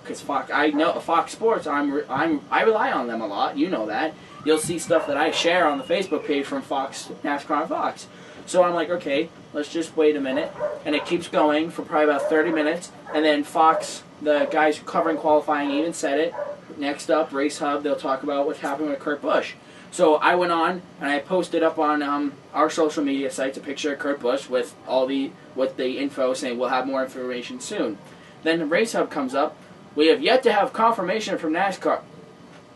Because I know Fox Sports, I rely on them a lot. You know that. You'll see stuff that I share on the Facebook page from Fox, NASCAR and Fox. So I'm like, okay, let's just wait a minute. And it keeps going for probably about 30 minutes. And then Fox, the guys covering qualifying, even said it. Next up, Race Hub, they'll talk about what's happening with Kurt Busch. So I went on and I posted up on our social media sites a picture of Kurt Busch with the info saying we'll have more information soon. Then the Race Hub comes up. We have yet to have confirmation from NASCAR. Are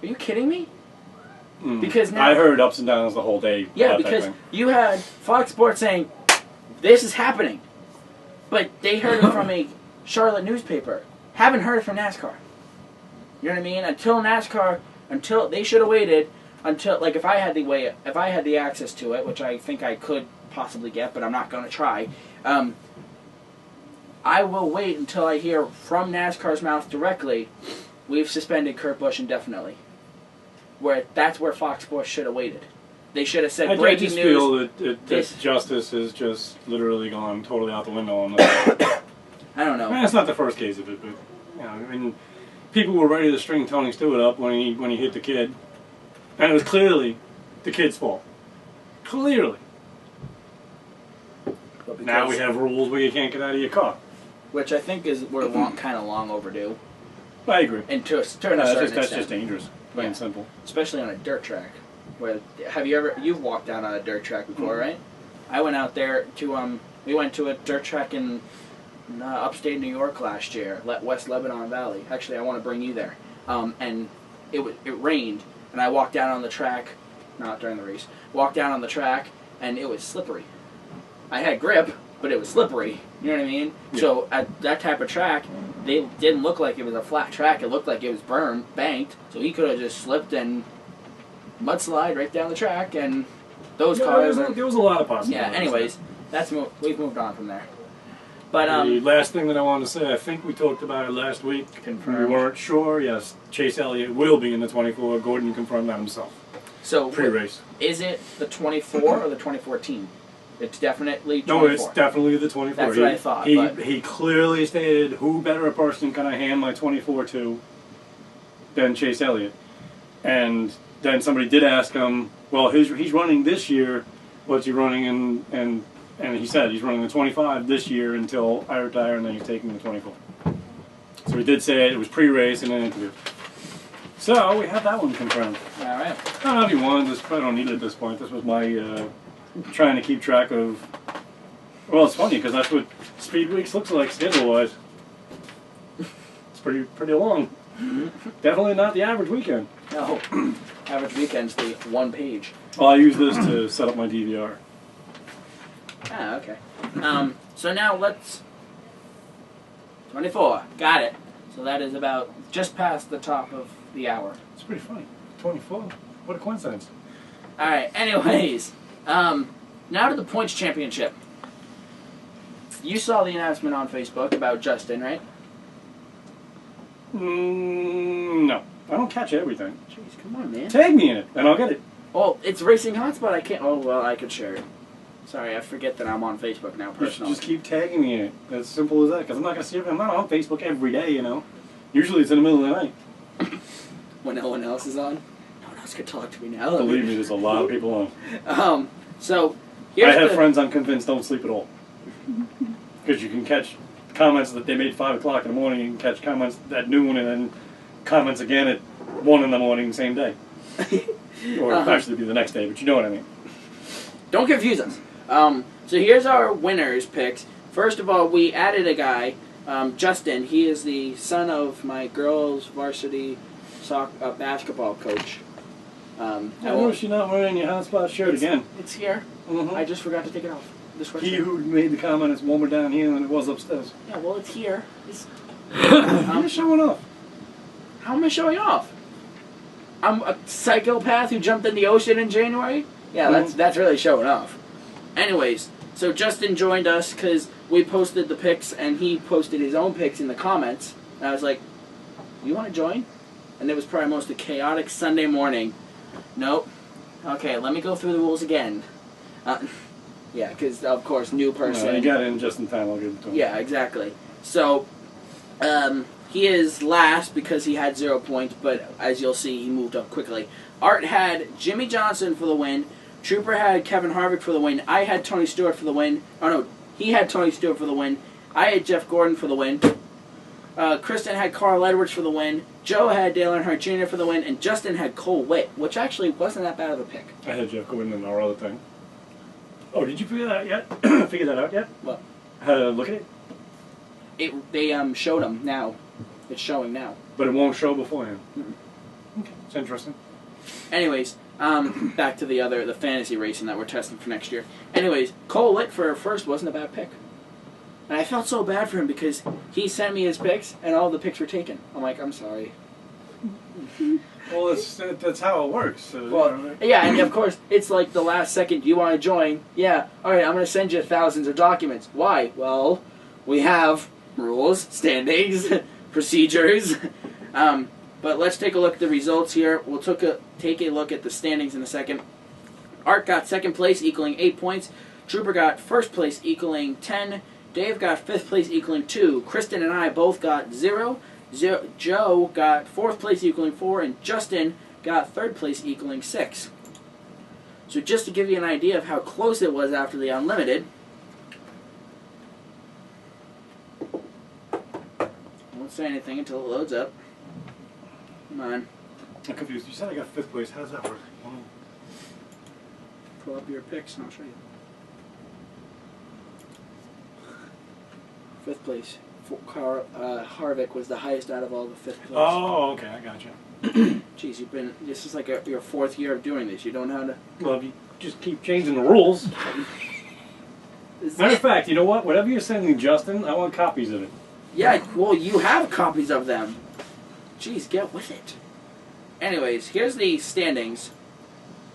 you kidding me? Because now, I heard ups and downs the whole day. Yeah, because you had Fox Sports saying this is happening, but they heard it from a Charlotte newspaper. Haven't heard it from NASCAR. You know what I mean? Until they should have waited until, like, if I had the access to it, which I think I could possibly get, but I'm not going to try. I will wait until I hear from NASCAR's mouth directly, we've suspended Kurt Busch indefinitely. That's where Fox Sports should have waited. They should have said breaking news. I just feel that justice has just literally gone totally out the window on this. I don't know. I mean, it's not the first case of it, but you know, I mean, people were ready to string Tony Stewart up when he hit the kid, and it was clearly the kid's fault. Clearly. Now we have rules where you can't get out of your car, which I think we're kind of long overdue. I agree. And to a certain extent. That's just dangerous. Plain and simple. Especially on a dirt track. You've walked down on a dirt track before, right? I went out there we went to a dirt track in upstate New York last year, West Lebanon Valley. Actually, I want to bring you there. And it rained, and I walked down on the track, not during the race, walked down on the track, and it was slippery. I had grip, but it was slippery. You know what I mean? Yeah. So at that type of track, they didn't look like it was a flat track. It looked like it was banked. So he could have just slipped and mudslide right down the track, and those cars. There was a lot of possibilities. Yeah. Anyways, we've moved on from there. But the last thing that I wanted to say, I think we talked about it last week. Confirmed. We weren't sure. Yes, Chase Elliott will be in the 24. Gordon confirmed that himself. So pre-race. Is it the 24 or the 2014? It's definitely 24. No, it's definitely the 24. That's what I thought. He clearly stated, who better a person can I hand my 24 to than Chase Elliott? And then somebody did ask him, well, he's running this year, what's he running? And he said he's running the 25 this year until I retire, and then he's taking the 24. So he did say it was pre-race in an interview. So we have that one confirmed. All right. I don't know if you wanted this, but I don't need it at this point. This was my trying to keep track of. Well, it's funny because that's what Speedweeks looks like schedule-wise. It's pretty long. Definitely not the average weekend. No, average weekend's the one page. Well, I use this to set up my DVR. Ah, okay. So now let's 24. Got it. So that is about just past the top of the hour. It's pretty funny. 24. What a coincidence. All right. Anyways, now to the points championship. You saw the announcement on Facebook about Justin, right? No. I don't catch everything. Jeez, come on, man. Tag me in it, and I'll get it. Oh, it's Racing Hotspot. I can't. Oh, well, I could share it. Sorry, I forget that I'm on Facebook now, personally. Just keep tagging me in it. As simple as that, because I'm not going to see it. I'm not on Facebook every day, you know. Usually it's in the middle of the night. When no one else is on? No one else could talk to me now. Believe me, there's a lot of people on. So, I have friends I'm convinced don't sleep at all. Because you can catch comments that they made 5 o'clock in the morning, you can catch comments at noon, and then comments again at 1 in the morning, same day. Or actually it'd be the next day, but you know what I mean. Don't confuse us. So here's our winners picks. First of all, we added a guy, Justin. He is the son of my girls' varsity basketball coach. I noticed you're not wearing your Hotspot shirt again. It's here. Mm-hmm. I just forgot to take it off. He who made the comment is warmer down here than it was upstairs. Yeah, well, it's here. You're showing off. How am I showing off? I'm a psychopath who jumped in the ocean in January? Yeah, that's really showing off. Anyways, so Justin joined us because we posted the pics and he posted his own pics in the comments. And I was like, you want to join? And it was probably most a chaotic Sunday morning. Nope. Okay, let me go through the rules again. Yeah, because, of course, new person. No, you got in just in time. I'll give it to him. Yeah, exactly. So, he is last because he had 0 points, but as you'll see, he moved up quickly. Art had Jimmy Johnson for the win. Trooper had Kevin Harvick for the win. I had Tony Stewart for the win. Oh, no, he had Tony Stewart for the win. I had Jeff Gordon for the win. Kristen had Carl Edwards for the win. Joe had Dale Earnhardt Jr. for the win. And Justin had Cole Witt, which actually wasn't that bad of a pick. I had Jeff Gordon in our other thing. Oh, did you figure that out yet? Figure that out yet? What? Look at it. They showed him now. It's showing now. But it won't show beforehand. Mm-mm. Okay, it's interesting. Anyways, back to the fantasy racing that we're testing for next year. Anyways, Cole Witt for first wasn't a bad pick. And I felt so bad for him because he sent me his picks and all the picks were taken. I'm like, I'm sorry. Well, that's how it works. So, Well, yeah, and of course, it's like the last second, do you want to join? Yeah, alright, I'm going to send you thousands of documents. Why? Well, we have rules, standings, procedures. But let's take a look at the results here. We'll take a look at the standings in a second. Art got second place, equaling 8 points. Trooper got first place, equaling 10. Dave got fifth place, equaling 2. Kristen and I both got 0. Joe got fourth place, equaling 4. And Justin got third place, equaling 6. So just to give you an idea of how close it was after the Unlimited, I won't say anything until it loads up. Come on. I'm confused. You said I got fifth place. How does that work? Pull up your picks and I'll show you. Fifth place. Harvick was the highest out of all the fifth place. Oh, okay. I got you. Jeez, this is like your fourth year of doing this. You don't know how to... Well, if you just keep changing the rules. Matter of fact, you know what? Whatever you're sending Justin, I want copies of it. Yeah, well, you have copies of them. Jeez, get with it. Anyways, here's the standings,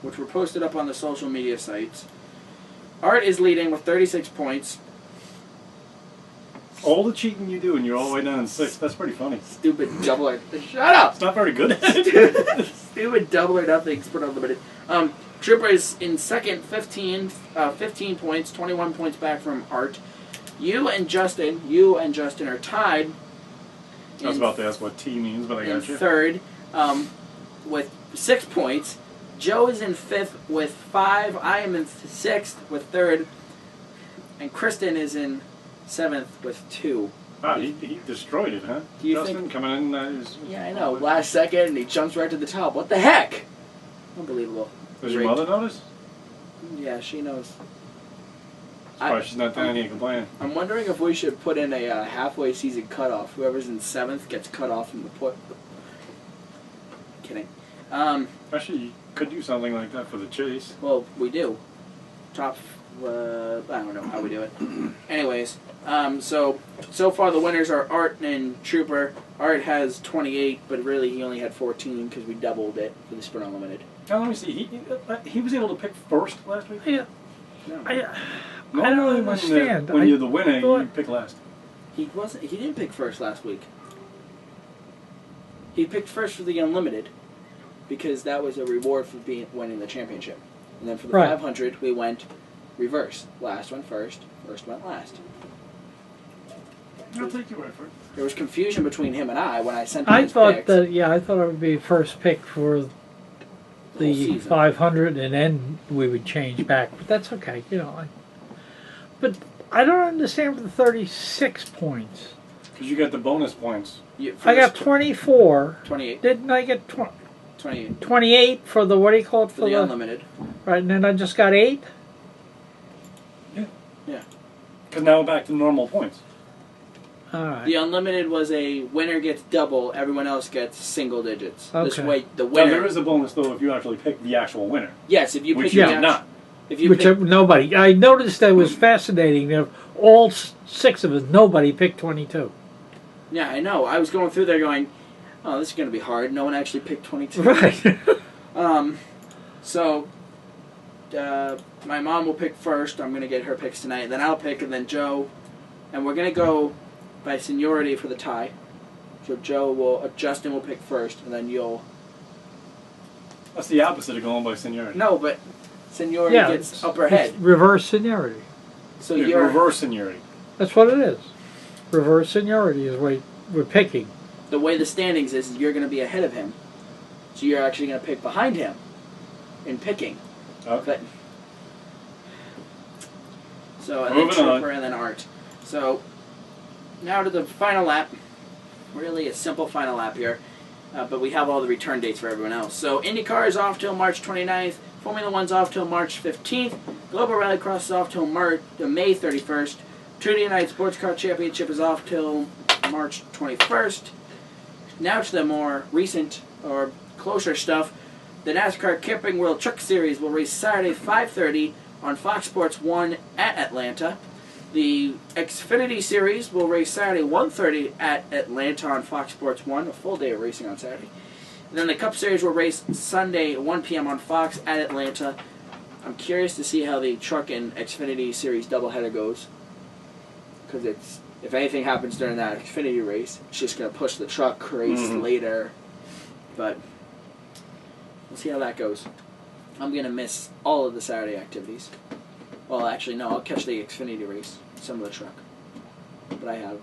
which were posted up on the social media sites. Art is leading with 36 points. All the cheating you do and you're all the way down in 6th, that's pretty funny. Stupid doubler. Shut up! It's not very good. Stupid doubler nothing. Split Unlimited. Trooper is in second, 15 points, 21 points back from Art. You and Justin are tied. I was about to ask what T means, but I got you. Third, with 6 points. Joe is in 5th with 5. I am in 6th with 3rd. And Kristen is in 7th with 2. Wow, he destroyed it, huh? Do you Justin think, coming in. Yeah, I know. Last second, and he jumps right to the top. What the heck? Unbelievable. Does your mother notice? Yeah, she knows. Sorry, she's not down here complaining. I'm wondering if we should put in a halfway season cutoff. Whoever's in 7th gets cut off from the put. Kidding. Actually, you could do something like that for the chase. Well, we do. Top. I don't know how we do it. Anyways, so far the winners are Art and Trooper. Art has 28, but really he only had 14 because we doubled it for the Sprint Unlimited. Now let me see. He was able to pick first last week. Yeah. No. I Normally, don't understand. when you're the winner, you pick last. He wasn't. He didn't pick first last week. He picked first for the Unlimited because that was a reward for winning the championship. And then for the 500, we went reverse. Last went first. First went last. I'll take your word for it. There was confusion between him and I when I sent him I his thought picks. that I thought it would be first pick for the season. 500, and then we would change back. But that's okay, But I don't understand the 36 points. Because you got the bonus points. I got 24. 28. Didn't I get 28. 28 for the, what do you call it? For the Unlimited. Right, and then I just got 8? Yeah. Because now we're back to normal points. All right. The unlimited was a winner gets double, everyone else gets single digits. This Okay. way, the Now, winner. there is a bonus, though, if you actually pick the actual winner. Yes, if you Which pick you the did act- not. If you Which pick, nobody. I noticed that was fascinating. That all 6 of us, nobody picked 22. yeah, I know. I was going through there going, oh, this is going to be hard. No one actually picked 22. Right. So, my mom will pick first. I'm going to get her picks tonight. Then I'll pick, and then Joe. And we're going to go by seniority for the tie. So Justin will pick first, and then you'll. That's the opposite of going by seniority. No, but seniority Yeah, gets upper head. It's reverse seniority. So It's you're reverse seniority. That's what it is. Reverse seniority is what we're picking. the way the standings is you're going to be ahead of him. So you're actually going to pick behind him in picking. Okay. But, so, and then Moving on. Trooper and then Art. So, now to the final lap. Really a simple final lap here. But we have all the return dates for everyone else. So, IndyCar is off till March 29th. Formula One's off till March 15th. Global Rallycross is off till May 31st. Trinity United Sports Car Championship is off till March 21st. Now to the more recent or closer stuff. The NASCAR Camping World Truck Series will race Saturday 5:30 on Fox Sports 1 at Atlanta. The Xfinity Series will race Saturday 1:30 at Atlanta on Fox Sports 1, a full day of racing on Saturday. And then the Cup Series will race Sunday 1 p.m. on Fox at Atlanta. I'm curious to see how the Truck and Xfinity Series doubleheader goes. Because if anything happens during that Xfinity race, it's just going to push the Truck race later. But we'll see how that goes. I'm going to miss all of the Saturday activities. Well, actually, no, I'll catch the Xfinity race, some of the Truck. But I have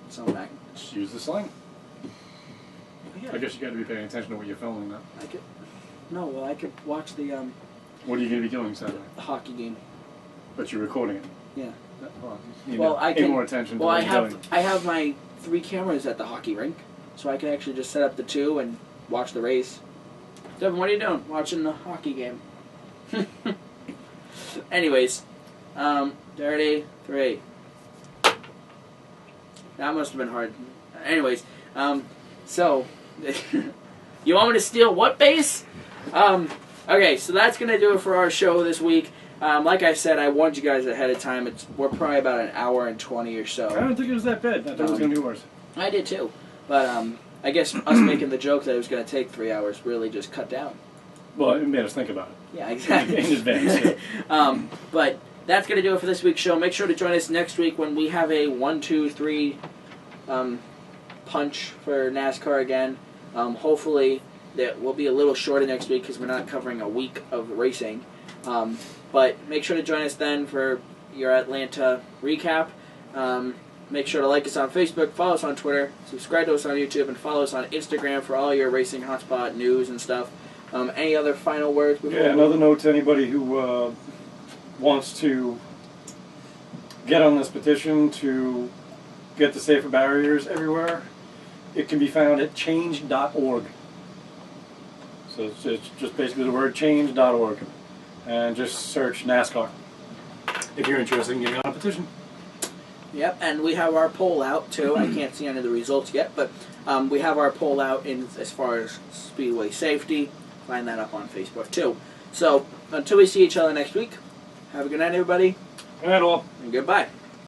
some back. Just use the slang. Yeah, I guess you got to be paying attention to what you're filming now. I could. No, well, I could watch the What are you going to be doing Saturday? hockey game. But you're recording it. Yeah. Well, you Well, know, I pay can. more attention to Well, what I you're doing. have my 3 cameras at the hockey rink, so I can actually just set up the 2 and watch the race. Devin, what are you doing? Watching the hockey game. Anyways, 33. That must have been hard. Anyways, so you want me to steal what base? Okay, so that's gonna do it for our show this week. Like I said, I warned you guys ahead of time. We're probably about an hour and 20 or so. I don't think it was that bad. I thought it was going to be worse. I did too, but I guess us making the joke that it was going to take 3 hours really just cut down. Well, it made us think about it. Yeah, exactly. In advance. Yeah. But that's going to do it for this week's show. Make sure to join us next week when we have a 1, 2, 3 punch for NASCAR again. Hopefully that will be a little shorter next week because we're not covering a week of racing. But make sure to join us then for your Atlanta recap. Make sure to like us on Facebook, follow us on Twitter, subscribe to us on YouTube, and follow us on Instagram for all your racing hotspot news and stuff. Any other final words before? Yeah, another note to anybody who wants to get on this petition to get the safer barriers everywhere. It can be found at change.org. So it's just basically the word change.org. And just search NASCAR if you're interested in getting on a petition. Yep, and we have our poll out too. I can't see any of the results yet, but we have our poll out in as far as speedway safety. Find that up on Facebook too. So until we see each other next week, have a good night, everybody, Good night, all. and goodbye.